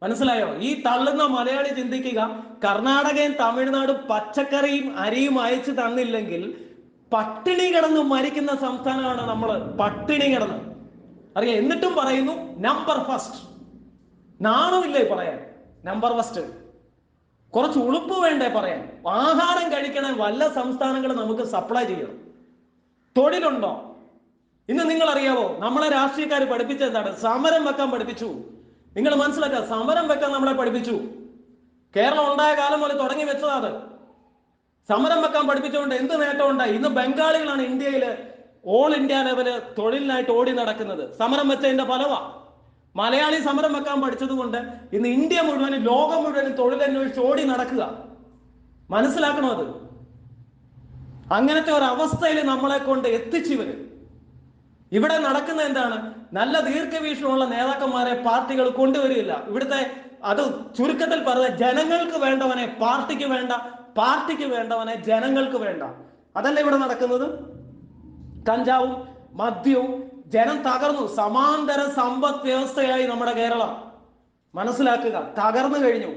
മനസ്സിലായോ? ഈ തള്ളുന്ന മലയാളി ചിന്തിക്കുക, കർണാടകയും തമിഴ്നാടും പച്ചക്കറിയും അരിയും അയച്ചു തന്നില്ലെങ്കിൽ പട്ടിണി കിടന്ന് മരിക്കുന്ന സംസ്ഥാനമാണ് നമ്മൾ. പട്ടിണി കിടന്ന് അറിയാം. എന്നിട്ടും പറയുന്നു നമ്പർ ഫസ്റ്റ്. നാണമില്ലേ പറയാൻ? Number first. കുറച്ച് ഉളുപ്പ് വേണ്ടേ പറയാൻ? ആഹാരം കഴിക്കണേ വല്ല സംസ്ഥാനങ്ങൾ നമുക്ക് സപ്ലൈ ചെയ്യണം. തൊഴിലുണ്ടോ? ഇന്ന് നിങ്ങൾ അറിയാവോ, നമ്മളെ രാഷ്ട്രീയക്കാർ പഠിപ്പിച്ച എന്താണ്? സമരം വെക്കാൻ പഠിപ്പിച്ചു. നിങ്ങൾ മനസ്സിലാക്കുക, സമരം വെക്കാൻ നമ്മളെ പഠിപ്പിച്ചു. കേരളം ഉണ്ടായ കാലം മുതൽ തുടങ്ങി വെച്ചതാ അത്. സമരം വെക്കാൻ പഠിപ്പിച്ചുകൊണ്ട് എന്ത് നേട്ടം ഉണ്ടായി? ഇന്ന് ബംഗാളികളാണ് ഇന്ത്യയില് ഓൾ ഇന്ത്യ ലെവല് തൊഴിലിനായിട്ട് ഓടി നടക്കുന്നത്. സമരം വെച്ചതിന്റെ ഫലവാ. മലയാളി സമരം വെക്കാൻ പഠിച്ചത് കൊണ്ട് ഇന്ന് ഇന്ത്യ മുഴുവനും ലോകം മുഴുവനും തൊഴിലന്വേഷിച്ച് ഓടി നടക്കുക. മനസ്സിലാക്കണം അത്. അങ്ങനത്തെ ഒരു അവസ്ഥയിൽ നമ്മളെ കൊണ്ട് എത്തിച്ചിവര്. ഇവിടെ നടക്കുന്ന എന്താണ്? നല്ല ദീർഘവീക്ഷണമുള്ള നേതാക്കന്മാരെ പാർട്ടികൾ കൊണ്ടുവരില്ല. ഇവിടുത്തെ അത് ചുരുക്കത്തിൽ പറഞ്ഞ, ജനങ്ങൾക്ക് വേണ്ടവനെ പാർട്ടിക്ക് വേണ്ട, പാർട്ടിക്ക് വേണ്ടവനെ ജനങ്ങൾക്ക് വേണ്ട. അതല്ല ഇവിടെ നടക്കുന്നത്. കഞ്ചാവും മദ്യവും, ജനം തകർന്നു. സമാന്തര സമ്പദ് വ്യവസ്ഥയായി നമ്മുടെ കേരളം. മനസ്സിലാക്കുക, തകർന്നു കഴിഞ്ഞു.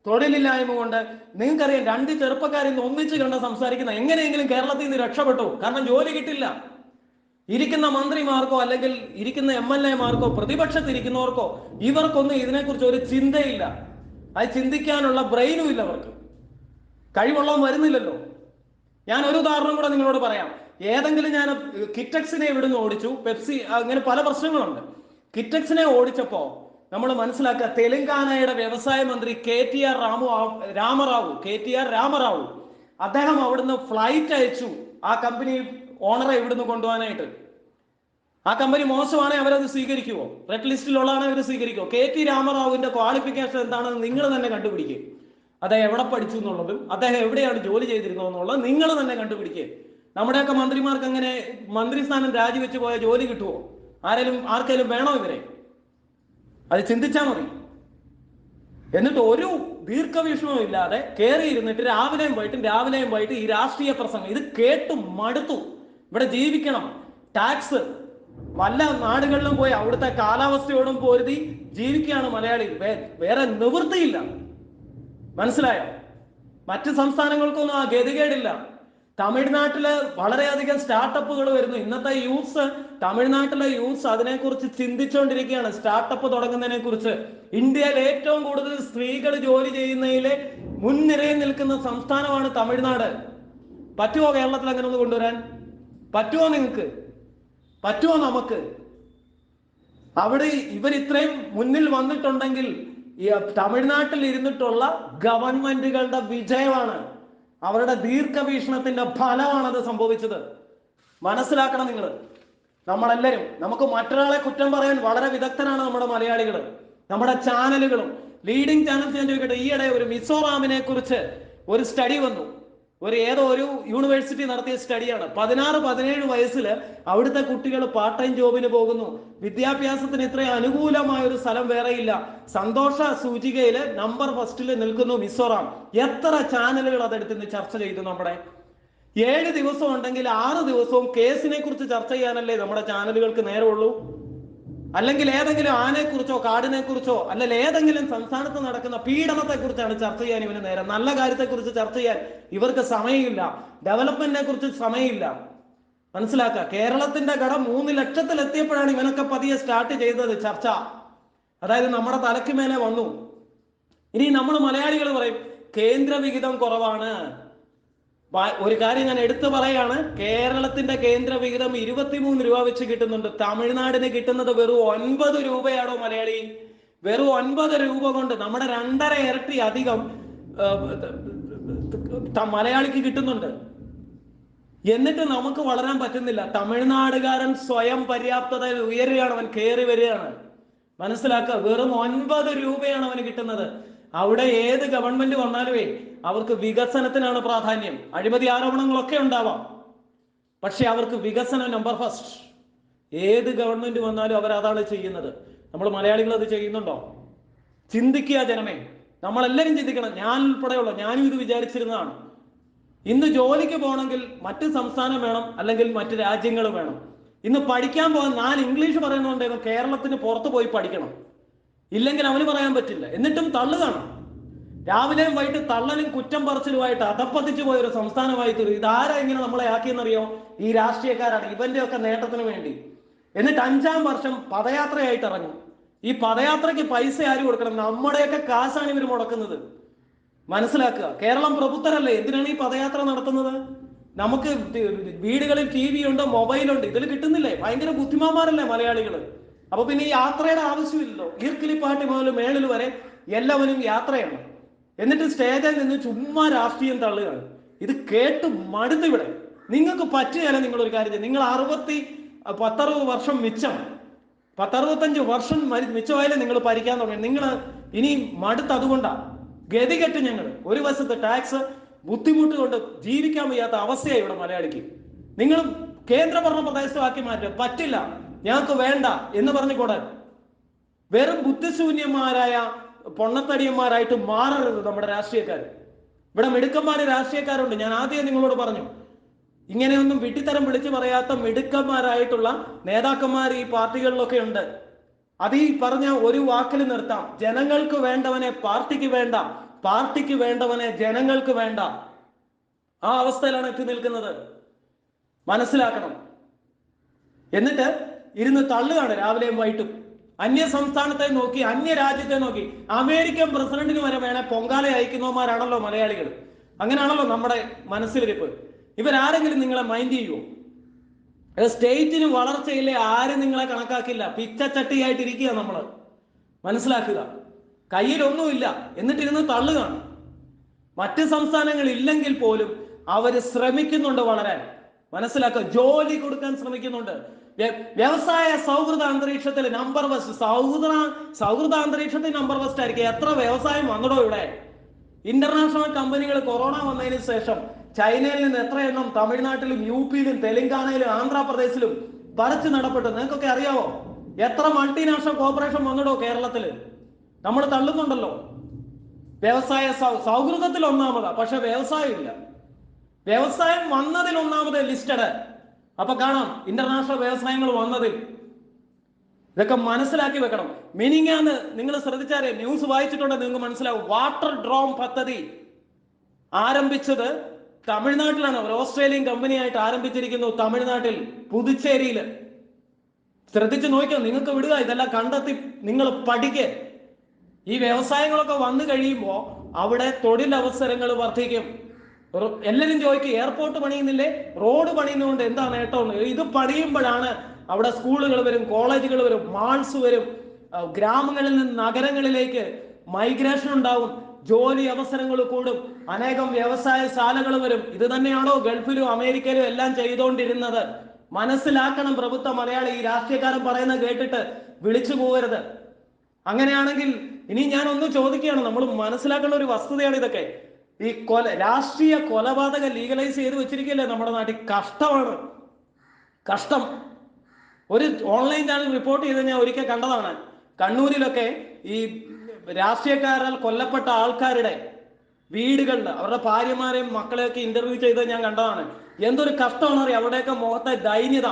തൊഴിലില്ലായ്മ കൊണ്ട് നിങ്ങൾക്കറിയാം, 2 ചെറുപ്പക്കാരിൽ നിന്ന് ഒന്നിച്ച് കണ്ട് സംസാരിക്കുന്ന എങ്ങനെയെങ്കിലും കേരളത്തിൽ നിന്ന് രക്ഷപ്പെട്ടു. കാരണം ജോലി കിട്ടില്ല. ഇരിക്കുന്ന മന്ത്രിമാർക്കോ അല്ലെങ്കിൽ ഇരിക്കുന്ന MLA മാർക്കോ പ്രതിപക്ഷത്തിരിക്കുന്നവർക്കോ ഇവർക്കൊന്നും ഇതിനെക്കുറിച്ച് ഒരു ചിന്തയില്ല. അത് ചിന്തിക്കാനുള്ള ബ്രെയിനും ഇല്ല അവർക്ക്. കഴിവുള്ളവൻ വരുന്നില്ലല്ലോ. ഞാൻ ഒരു ഉദാഹരണം കൂടെ നിങ്ങളോട് പറയാം. ഏതെങ്കിലും ഞാൻ കിറ്റക്സിനെ ഇവിടുന്ന് ഓടിച്ചു, പെപ്സി, അങ്ങനെ പല പ്രശ്നങ്ങളുണ്ട്. കിറ്റക്സിനെ ഓടിച്ചപ്പോ നമ്മൾ മനസ്സിലാക്കുക, തെലങ്കാനയുടെ വ്യവസായ മന്ത്രി KTR രാമറാവു അദ്ദേഹം അവിടുന്ന് ഫ്ലൈറ്റ് അയച്ചു ആ കമ്പനി ഓണറെ ഇവിടുന്ന് കൊണ്ടുപോകാനായിട്ട്. ആ കമ്പനി മോശമാണെങ്കിൽ അവരത് സ്വീകരിക്കുമോ? റെഡ് ലിസ്റ്റിലുള്ളതാണെങ്കിൽ അവർ സ്വീകരിക്കുമോ? KT രാമറാവുവിന്റെ ക്വാളിഫിക്കേഷൻ എന്താണെന്ന് നിങ്ങൾ തന്നെ കണ്ടുപിടിക്കുക. അദ്ദേഹം എവിടെ പഠിച്ചു എന്നുള്ളതും അദ്ദേഹം എവിടെയാണ് ജോലി ചെയ്തിരുന്നത് എന്നുള്ളത് നിങ്ങൾ തന്നെ കണ്ടുപിടിക്കുക. നമ്മുടെയൊക്കെ മന്ത്രിമാർക്ക് അങ്ങനെ മന്ത്രിസ്ഥാനം രാജിവെച്ച് പോയ ജോലി കിട്ടുമോ? ആർക്കെങ്കിലും വേണോ ഇവരെ? അത് ചിന്തിച്ചാൽ മതി. എന്നിട്ട് ഒരു ദീർഘവീക്ഷണവും ഇല്ലാതെ കയറി ഇരുന്നിട്ട് രാവിലെയും വൈകിട്ടും ഈ രാഷ്ട്രീയ പ്രസംഗം ഇത് കേട്ടു മടുത്തു. ഇവിടെ ജീവിക്കണം. ടാക്സ് വല്ല നാടുകളിലും പോയി അവിടുത്തെ കാലാവസ്ഥയോടും പൊരുതി ജീവിക്കുകയാണ് മലയാളി. വേറെ നിവൃത്തിയില്ല. മനസ്സിലായോ? മറ്റ് സംസ്ഥാനങ്ങൾക്കൊന്നും ആ ഗതികേടില്ല. തമിഴ്നാട്ടില് വളരെയധികം സ്റ്റാർട്ടപ്പുകൾ വരുന്നു. ഇന്നത്തെ തമിഴ്നാട്ടിലെ യൂത്ത്സ് അതിനെക്കുറിച്ച് ചിന്തിച്ചുകൊണ്ടിരിക്കുകയാണ്, സ്റ്റാർട്ടപ്പ് തുടങ്ങുന്നതിനെ കുറിച്ച്. ഇന്ത്യയിൽ ഏറ്റവും കൂടുതൽ സ്ത്രീകൾ ജോലി ചെയ്യുന്നതിലെ മുൻനിരയിൽ നിൽക്കുന്ന സംസ്ഥാനമാണ് തമിഴ്നാട്. പറ്റുമോ കേരളത്തിൽ അങ്ങനെ ഒന്ന് കൊണ്ടുവരാൻ? പറ്റുമോ നിങ്ങൾക്ക്? പറ്റുമോ നമുക്ക്? അവിടെ ഇവർ ഇത്രയും മുന്നിൽ വന്നിട്ടുണ്ടെങ്കിൽ ഈ തമിഴ്നാട്ടിൽ ഇരുന്നിട്ടുള്ള ഗവൺമെന്റുകളുടെ വിജയമാണ്, അവരുടെ ദീർഘവീക്ഷണത്തിന്റെ ഫലമാണത് സംഭവിച്ചത്. മനസ്സിലാക്കണം നിങ്ങൾ. നമ്മളെല്ലാവരും, നമുക്ക് മറ്റൊരാളെ കുറ്റം പറയാൻ വളരെ വിദഗ്ധനാണ് നമ്മുടെ മലയാളികൾ. നമ്മുടെ ചാനലുകളും ലീഡിംഗ് ചാനൽസ് ഞാൻ ചോദിക്കട്ടെ, ഈയിടെ ഒരു മിസോറാമിനെ കുറിച്ച് ഒരു സ്റ്റഡി വന്നു. ഏതോ ഒരു യൂണിവേഴ്സിറ്റി നടത്തിയ സ്റ്റഡിയാണ്. 16-17 വയസ്സിൽ അവിടുത്തെ കുട്ടികൾ പാർട്ട് ടൈം ജോബിന് പോകുന്നു. വിദ്യാഭ്യാസത്തിന് ഇത്രയും അനുകൂലമായ ഒരു സ്ഥലം വേറെയില്ല. സന്തോഷ സൂചികയില് നമ്പർ ഫസ്റ്റിൽ നിൽക്കുന്നു മിസോറാം. എത്ര ചാനലുകൾ അതെടുത്ത് ചർച്ച ചെയ്തു? നമ്മുടെ 7 ദിവസം ഉണ്ടെങ്കിൽ 6 ദിവസവും കേസിനെ കുറിച്ച് ചർച്ച ചെയ്യാനല്ലേ നമ്മുടെ ചാനലുകൾക്ക് നേരമുള്ളൂ? അല്ലെങ്കിൽ ഏതെങ്കിലും ആനയെക്കുറിച്ചോ കാടിനെ കുറിച്ചോ അല്ലെങ്കിൽ ഏതെങ്കിലും സംസ്ഥാനത്ത് നടക്കുന്ന പീഡനത്തെ കുറിച്ചാണ് ചർച്ച ചെയ്യാൻ ഇവന് നേരം. നല്ല കാര്യത്തെക്കുറിച്ച് ചർച്ച ചെയ്യാൻ ഇവർക്ക് സമയമില്ല. ഡെവലപ്മെന്റിനെ കുറിച്ച് സമയമില്ല. മനസ്സിലാക്കുക. കേരളത്തിന്റെ കടം 3 ലക്ഷത്തിലെത്തിയപ്പോഴാണ് ഇവനൊക്കെ പതിയെ സ്റ്റാർട്ട് ചെയ്തത് ചർച്ച. അതായത് നമ്മുടെ തലയ്ക്ക് മേലെ വന്നു. ഇനി നമ്മൾ മലയാളികൾ പറയും കേന്ദ്ര വിഹിതം കുറവാണ്. ഒരു കാര്യം ഞാൻ എടുത്തു പറയാണ്, കേരളത്തിന്റെ കേന്ദ്ര വിഹിതം 23 രൂപ വെച്ച് കിട്ടുന്നുണ്ട്. തമിഴ്നാടിന് കിട്ടുന്നത് വെറും 9 രൂപയാണോ മലയാളി? വെറും 9 രൂപ കൊണ്ട് നമ്മുടെ 2.5 ഇരട്ടി അധികം മലയാളിക്ക് കിട്ടുന്നുണ്ട്. എന്നിട്ട് നമുക്ക് വളരാൻ പറ്റുന്നില്ല. തമിഴ്നാടുകാരൻ സ്വയം പര്യാപ്തതയിൽ ഉയരുകയാണ്, അവൻ കയറി വരികയാണ്. മനസ്സിലാക്കുക, വെറും 9 രൂപയാണ് അവന് കിട്ടുന്നത്. അവിടെ ഏത് ഗവൺമെന്റ് വന്നാലുമേ അവർക്ക് വികസനത്തിനാണ് പ്രാധാന്യം. അഴിമതി ആരോപണങ്ങളൊക്കെ ഉണ്ടാവാം, പക്ഷെ അവർക്ക് വികസനം നമ്പർ ഫസ്റ്റ്. ഏത് ഗവൺമെന്റ് വന്നാലും അവർ അതാണ് ചെയ്യുന്നത്. നമ്മൾ മലയാളികൾ അത് ചെയ്യുന്നുണ്ടോ? ചിന്തിക്കുക ജനമേ, നമ്മളെല്ലാവരും ചിന്തിക്കണം. ഞാൻ ഉൾപ്പെടെയുള്ള ഞാനും ഇത് വിചാരിച്ചിരുന്നതാണ്. ഇന്ന് ജോലിക്ക് പോകണമെങ്കിൽ മറ്റ് സംസ്ഥാനം വേണം, അല്ലെങ്കിൽ മറ്റ് രാജ്യങ്ങൾ വേണം. ഇന്ന് പഠിക്കാൻ പോകാൻ ഞാൻ ഇംഗ്ലീഷ് പറയുന്നതുകൊണ്ടായിരുന്നു കേരളത്തിന് പുറത്ത് പോയി പഠിക്കണം, ഇല്ലെങ്കിൽ അവന് പറയാൻ പറ്റില്ല. എന്നിട്ടും തള്ളുകയാണ്. രാവിലെയും വൈകിട്ട് തള്ളലും കുറ്റം പറച്ചിലുമായിട്ട് അധപ്പതിച്ചു പോയ ഒരു സംസ്ഥാനമായി തീരും. ഇതാരാ ഇങ്ങനെ നമ്മളെ ആക്കിയെന്നറിയോ? ഈ രാഷ്ട്രീയക്കാരാണ്, ഇവന്റെ ഒക്കെ നേട്ടത്തിന് വേണ്ടി. എന്നിട്ട് 5-ാം വർഷം പദയാത്രയായിട്ട് ഇറങ്ങും. ഈ പദയാത്രയ്ക്ക് പൈസ ആര് കൊടുക്കണം? നമ്മുടെയൊക്കെ കാശാണ് ഇവർ മുടക്കുന്നത്. മനസ്സിലാക്കുക, കേരളം പ്രബുദ്ധരല്ലേ, എന്തിനാണ് ഈ പദയാത്ര നടത്തുന്നത്? നമുക്ക് വീടുകളിൽ TV ഉണ്ട്, മൊബൈലുണ്ട്, ഇതിൽ കിട്ടുന്നില്ലേ? ഭയങ്കര ബുദ്ധിമാന്മാരല്ലേ മലയാളികൾ. അപ്പൊ പിന്നെ ഈ യാത്രയുടെ ആവശ്യമില്ലല്ലോ. ഈർക്കിലിപ്പാട്ടി മുതൽ മേളിൽ വരെ എല്ലാവരും യാത്രയാണ്. എന്നിട്ട് സ്റ്റേജിൽ നിന്ന് ചുമ്മാ രാഷ്ട്രീയം തള്ളുകയാണ്. ഇത് കേട്ട് മടുത്തിവിടെ. നിങ്ങൾക്ക് പറ്റുകയല്ല. നിങ്ങളൊരു കാര്യം ചെയ്യും, നിങ്ങൾ 60 വർഷം മിച്ചം, 65 വർഷം മിച്ചമായാലും നിങ്ങൾ ഭരിക്കാൻ തുടങ്ങി. നിങ്ങൾ ഇനി മടുത്ത്. അതുകൊണ്ടാണ് ഗതികെട്ട് ഞങ്ങൾ. ഒരു വശത്ത് ടാക്സ്, ബുദ്ധിമുട്ട് കൊണ്ട് ജീവിക്കാൻ വയ്യാത്ത അവസ്ഥയായി ഇവിടെ മലയാളിക്ക്. നിങ്ങൾ കേന്ദ്രഭരണ പ്രദേശമാക്കി മാറ്റുക. പറ്റില്ല, ഞങ്ങൾക്ക് വേണ്ട എന്ന് പറഞ്ഞുകൂടെ. വെറും ബുദ്ധിശൂന്യന്മാരായ പൊണ്ണത്തടിയന്മാരായിട്ട് മാറരുത് നമ്മുടെ രാഷ്ട്രീയക്കാർ. ഇവിടെ മിടുക്കന്മാര് രാഷ്ട്രീയക്കാരുണ്ട്. ഞാൻ ആദ്യം നിങ്ങളോട് പറഞ്ഞു, ഇങ്ങനെയൊന്നും വിട്ടിത്തരം വിളിച്ചു പറയാത്ത മിടുക്കന്മാരായിട്ടുള്ള നേതാക്കന്മാർ ഈ പാർട്ടികളിലൊക്കെ ഉണ്ട്. അത് ഈ പറഞ്ഞ ഒരു വാക്കിൽ നിർത്താം. ജനങ്ങൾക്ക് വേണ്ടവനെ പാർട്ടിക്ക് വേണ്ട, പാർട്ടിക്ക് വേണ്ടവനെ ജനങ്ങൾക്ക് വേണ്ട. ആ അവസ്ഥയിലാണ് എത്തി നിൽക്കുന്നത്. മനസ്സിലാക്കണം. എന്നിട്ട് ഇരുന്ന് തള്ളുകയാണ് രാവിലെയും വൈകിട്ടും. അന്യ സംസ്ഥാനത്തെ നോക്കി, അന്യ രാജ്യത്തെ നോക്കി. അമേരിക്കൻ പ്രസിഡന്റിന് വരെ വേണേ പൊങ്കാല അയക്കുന്നവന്മാരാണല്ലോ മലയാളികൾ. അങ്ങനെയാണല്ലോ നമ്മുടെ മനസ്സിലിരിപ്പ്. ഇവരാരെങ്കിലും നിങ്ങളെ മൈൻഡ് ചെയ്യുമോ? സ്റ്റേറ്റിന് വളർച്ചയില്ലേ, ആരും നിങ്ങളെ കണക്കാക്കില്ല. പിച്ചച്ചട്ടിയായിട്ടിരിക്കുക നമ്മള്. മനസ്സിലാക്കുക, കയ്യിലൊന്നുമില്ല, എന്നിട്ടിരുന്ന് തള്ളുകയാണ്. മറ്റ് സംസ്ഥാനങ്ങൾ ഇല്ലെങ്കിൽ പോലും അവര് ശ്രമിക്കുന്നുണ്ട് വളരാൻ. മനസ്സിലാക്കുക, ജോലി കൊടുക്കാൻ ശ്രമിക്കുന്നുണ്ട്. വ്യവസായ സൗഹൃദ അന്തരീക്ഷത്തിൽ നമ്പർ ഫസ്റ്റ്, സൗഹൃദ അന്തരീക്ഷത്തിൽ നമ്പർ ഫസ്റ്റ് ആയിരിക്കും. എത്ര വ്യവസായം വന്നടോ ഇവിടെ? ഇന്റർനാഷണൽ കമ്പനികൾ കൊറോണ വന്നതിന് ശേഷം ചൈനയിൽ നിന്ന് എത്ര എണ്ണം തമിഴ്നാട്ടിലും UP-യിലും തെലങ്കാനയിലും ആന്ധ്രാപ്രദേശിലും പറിച്ചു നടപ്പെട്ടു? നിങ്ങൾക്കൊക്കെ അറിയാവോ? എത്ര മൾട്ടിനാഷണൽ കോർപ്പറേഷൻ വന്നടോ കേരളത്തിൽ? നമ്മൾ തള്ളുന്നുണ്ടല്ലോ. വ്യവസായ സൗഹൃദത്തിൽ ഒന്നാമതാ, പക്ഷെ വ്യവസായം ഇല്ല. വ്യവസായം വന്നതിൽ ഒന്നാമത് ലിസ്റ്റഡ്. അപ്പൊ കാണാം ഇന്റർനാഷണൽ വ്യവസായങ്ങൾ വന്നതിൽ. ഇതൊക്കെ മനസ്സിലാക്കി വെക്കണം. മിനിങ്ങാന്ന് നിങ്ങൾ ശ്രദ്ധിച്ചാലേ, ന്യൂസ് വായിച്ചിട്ടുണ്ടെങ്കിൽ നിങ്ങൾക്ക് മനസ്സിലാവും. വാട്ടർ ഡ്രോം പദ്ധതി ആരംഭിച്ചത് തമിഴ്നാട്ടിലാണ്. ഒരു ഓസ്ട്രേലിയൻ കമ്പനിയായിട്ട് ആരംഭിച്ചിരിക്കുന്നു തമിഴ്നാട്ടിൽ, പുതുച്ചേരിയിൽ. ശ്രദ്ധിച്ചു നോക്കിയോ, നിങ്ങൾക്ക് വിടുക. ഇതെല്ലാം കണ്ടെത്തി നിങ്ങൾ പഠിക്കുക. ഈ വ്യവസായങ്ങളൊക്കെ വന്നു കഴിയുമ്പോൾ അവിടെ തൊഴിലവസരങ്ങൾ വർദ്ധിക്കും. എല്ലാവരും ചോദിക്കും, എയർപോർട്ട് പണിയുന്നില്ലേ, റോഡ് പണിയുന്നതുകൊണ്ട് എന്താ നേട്ടം? ഇത് പണിയുമ്പോഴാണ് അവിടെ സ്കൂളുകൾ വരും, കോളേജുകൾ വരും, മാൾസ് വരും. ഗ്രാമങ്ങളിൽ നിന്ന് നഗരങ്ങളിലേക്ക് മൈഗ്രേഷൻ ഉണ്ടാവും, ജോലി അവസരങ്ങൾ കൂടും, അനേകം വ്യവസായശാലകൾ വരും. ഇത് തന്നെയാണോ ഗൾഫിലും അമേരിക്കയിലും എല്ലാം ചെയ്തുകൊണ്ടിരുന്നത്? മനസ്സിലാക്കണം പ്രബുദ്ധ മലയാളി. ഈ രാഷ്ട്രീയക്കാരൻ പറയുന്നത് കേട്ടിട്ട് വിളിച്ചു പോകരുത്. അങ്ങനെയാണെങ്കിൽ ഇനി ഞാൻ ഒന്ന് ചോദിക്കുകയാണ്, നമ്മൾ മനസ്സിലാക്കേണ്ട ഒരു വസ്തുതയാണ് ഇതൊക്കെ. ഈ രാഷ്ട്രീയ കൊലപാതകം ലീഗലൈസ് ചെയ്ത് വെച്ചിരിക്കുകയല്ലേ നമ്മുടെ നാട്ടിൽ. കഷ്ടമാണ്, കഷ്ടം. ഒരു ഓൺലൈൻ ചാനൽ റിപ്പോർട്ട് ചെയ്ത് ഞാൻ ഒരിക്കൽ കണ്ടതാണ്. കണ്ണൂരിലൊക്കെ ഈ രാഷ്ട്രീയക്കാരാൽ കൊല്ലപ്പെട്ട ആൾക്കാരുടെ വീടുകളിൽ അവരുടെ ഭാര്യമാരെയും മക്കളെയൊക്കെ ഇന്റർവ്യൂ ചെയ്ത് ഞാൻ കണ്ടതാണ്. എന്തൊരു കഷ്ടമാണ് അറിയാം അവിടെയൊക്കെ മുഖത്തെ ദൈന്യത.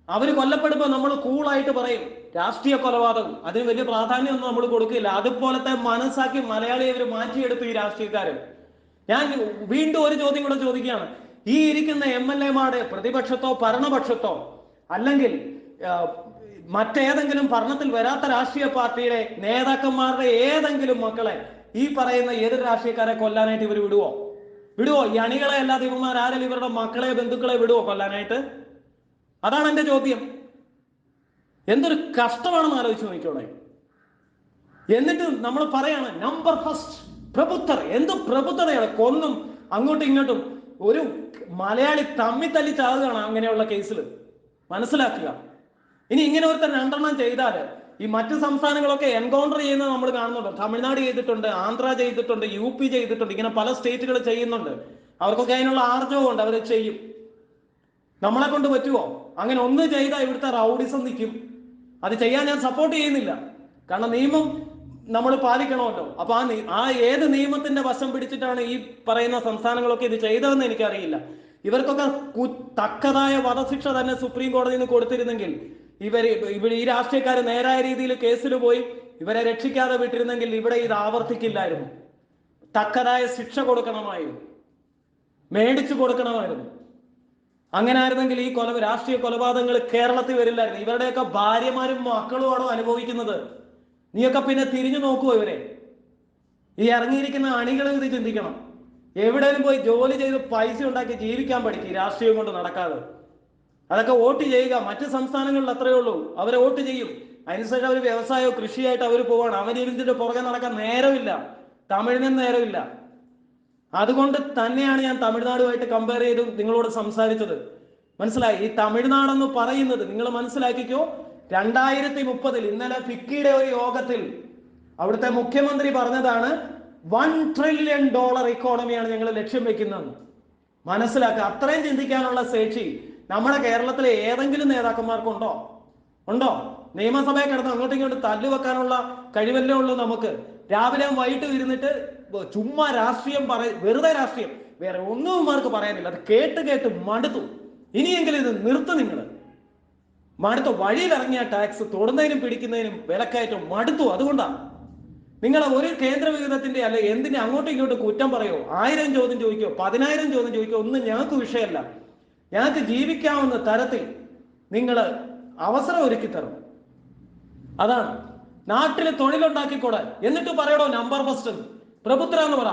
അവര് കൊല്ലപ്പെടുമ്പോൾ നമ്മൾ കൂളായിട്ട് പറയും രാഷ്ട്രീയ കൊലപാതകം, അതിന് വലിയ പ്രാധാന്യമൊന്നും നമ്മൾ കൊടുക്കില്ല. അതുപോലത്തെ മനസ്സാക്കി മലയാളിയെ ഇവർ മാറ്റിയെടുത്തു ഈ രാഷ്ട്രീയക്കാരൻ. ഞാൻ വീണ്ടും ഒരു ചോദ്യം കൂടെ ചോദിക്കുകയാണ്. ഈ ഇരിക്കുന്ന MLA-മാരുടെ പ്രതിപക്ഷത്തോ ഭരണപക്ഷത്തോ അല്ലെങ്കിൽ മറ്റേതെങ്കിലും ഭരണത്തിൽ വരാത്ത രാഷ്ട്രീയ പാർട്ടിയുടെ നേതാക്കന്മാരുടെ ഏതെങ്കിലും മക്കളെ ഈ പറയുന്ന എതിർ രാഷ്ട്രീയക്കാരെ കൊല്ലാനായിട്ട് ഇവർ വിടുവോ? ഈ അണികളെ അല്ലാതെ ഇവന്മാർ ആരെങ്കിലും ഇവരുടെ മക്കളെ ബന്ധുക്കളെ വിടുവോ കൊല്ലാനായിട്ട്? അതാണ് എന്റെ ചോദ്യം. എന്തൊരു കഷ്ടമാണെന്ന് ആലോചിച്ച് നോക്കിക്കോളെ. എന്നിട്ട് നമ്മൾ പറയാണ് നമ്പർ ഫസ്റ്റ് പ്രബുദ്ധർ. എന്ത് പ്രബുദ്ധതയാണ്? കൊന്നും അങ്ങോട്ടും ഇങ്ങോട്ടും ഒരു മലയാളി തമ്മി തല്ലി ചാകുകയാണ് അങ്ങനെയുള്ള കേസിൽ. മനസ്സിലാക്കുക. ഇനി ഇങ്ങനെ ഒരുത്തർ 2 ചെയ്താൽ ഈ മറ്റു സംസ്ഥാനങ്ങളൊക്കെ എൻകൗണ്ടർ ചെയ്യുന്നത് നമ്മൾ കാണുന്നുണ്ട്. തമിഴ്നാട് ചെയ്തിട്ടുണ്ട്, ആന്ധ്ര ചെയ്തിട്ടുണ്ട്, UP ചെയ്തിട്ടുണ്ട്. ഇങ്ങനെ പല സ്റ്റേറ്റുകൾ ചെയ്യുന്നുണ്ട്. അവർക്കൊക്കെ അതിനുള്ള ആർജവും ഉണ്ട്, അവർ ചെയ്യും. നമ്മളെ കൊണ്ട് പറ്റുമോ? അങ്ങനെ ഒന്ന് ചെയ്താൽ ഇവിടുത്തെ റൗഡിസം നിൽക്കും. അത് ചെയ്യാൻ ഞാൻ സപ്പോർട്ട് ചെയ്യുന്നില്ല. കാരണം നിയമം നമ്മൾ പാലിക്കണമല്ലോ. അപ്പൊ ആ ഏത് നിയമത്തിന്റെ വശം പിടിച്ചിട്ടാണ് ഈ പറയുന്ന സംസ്ഥാനങ്ങളൊക്കെ ഇത് ചെയ്തതെന്ന് എനിക്കറിയില്ല. ഇവർക്കൊക്കെ തക്കതായ വധശിക്ഷ തന്നെ സുപ്രീം കോടതിയിൽ നിന്ന് കൊടുത്തിരുന്നെങ്കിൽ ഈ രാഷ്ട്രീയക്കാർ നേരായ രീതിയിൽ കേസിൽ പോയി ഇവരെ രക്ഷിക്കാതെ വിട്ടിരുന്നെങ്കിൽ ഇവിടെ ഇത് ആവർത്തിക്കില്ലായിരുന്നു. തക്കതായ ശിക്ഷ കൊടുക്കണമായിരുന്നു, മേടിച്ചു കൊടുക്കണമായിരുന്നു. അങ്ങനെ ആയിരുന്നെങ്കിൽ ഈ രാഷ്ട്രീയ കൊലപാതകങ്ങൾ കേരളത്തിൽ വരില്ലായിരുന്നു. ഇവരുടെയൊക്കെ ഭാര്യമാരും മക്കളുമാണോ അനുഭവിക്കുന്നത്? നീയൊക്കെ പിന്നെ തിരിഞ്ഞു നോക്കുവോ? ഇവരെ ഈ ഇറങ്ങിയിരിക്കുന്ന അണികൾ ഇത് ചിന്തിക്കണം. എവിടെയും പോയി ജോലി ചെയ്ത് പൈസ ഉണ്ടാക്കി ജീവിക്കാൻ പഠിക്കും, രാഷ്ട്രീയം കൊണ്ട് നടക്കാതെ. അതൊക്കെ വോട്ട് ചെയ്യുക. മറ്റു സംസ്ഥാനങ്ങളിൽ അത്രയേ ഉള്ളൂ. അവരെ വോട്ട് ചെയ്യും, അതിനുശേഷം അവർ വ്യവസായമോ കൃഷിയായിട്ട് അവർ പോവാണ്. അവരിതിന്റെ പുറകെ നടക്കാൻ നേരമില്ല, തമിഴിനും നേരമില്ല. അതുകൊണ്ട് തന്നെയാണ് ഞാൻ തമിഴ്നാടുമായിട്ട് കമ്പയർ ചെയ്ത് നിങ്ങളോട് സംസാരിച്ചത്. മനസ്സിലായി? ഈ തമിഴ്നാടെന്ന് പറയുന്നത് നിങ്ങൾ മനസ്സിലാക്കിക്കോ. 2030 ഇന്നലെ ഫിക്കിയുടെ ഒരു യോഗത്തിൽ അവിടുത്തെ മുഖ്യമന്ത്രി പറഞ്ഞതാണ് $1 ട്രില്യൺ ഇക്കോണമിയാണ് ഞങ്ങൾ ലക്ഷ്യം വെക്കുന്നത്. മനസ്സിലാക്കുക. അത്രയും ചിന്തിക്കാനുള്ള ശേഷി നമ്മുടെ കേരളത്തിലെ ഏതെങ്കിലും നേതാക്കന്മാർക്കുണ്ടോ? നിയമസഭയെ കിടന്ന് അങ്ങോട്ടും ഇങ്ങോട്ടും തല്ലുവെക്കാനുള്ള കഴിവല്ലേ ഉള്ളൂ നമുക്ക്. രാവിലെ വൈകിട്ട് ഇരുന്നിട്ട് ചുമ്മാ രാഷ്ട്രീയം വെറുതെ രാഷ്ട്രീയം, വേറെ ഒന്നും മാർക്ക് പറയാനില്ല. അത് കേട്ട് മടുത്തു. ഇനിയെങ്കിലും ഇത് നിർത്തും. നിങ്ങൾ മടുത്തു. വഴിയിലിറങ്ങിയ ടാക്സ് തൊടുന്നതിനും പിടിക്കുന്നതിനും വിലക്കയറ്റം മടുത്തു. അതുകൊണ്ടാണ് നിങ്ങൾ ഒരു കേന്ദ്ര വിഹിതത്തിന്റെ അല്ലെ എന്തിനെ അങ്ങോട്ടും ഇങ്ങോട്ടും കുറ്റം പറയോ? 1000 ചോദ്യം ചോദിക്കോ, 10,000 ചോദ്യം ചോദിക്കോ, ഒന്നും ഞങ്ങൾക്ക് വിഷയമല്ല. ഞങ്ങൾക്ക് ജീവിക്കാവുന്ന തരത്തിൽ നിങ്ങൾ അവസരം ഒരുക്കി തരണം. അതാണ്. നാട്ടിൽ തൊഴിലുണ്ടാക്കിക്കൂടെ. എന്നിട്ട് പറയടോ നമ്പർ ഫസ്റ്റ് പ്രബുദ്ധ എന്ന് പറ.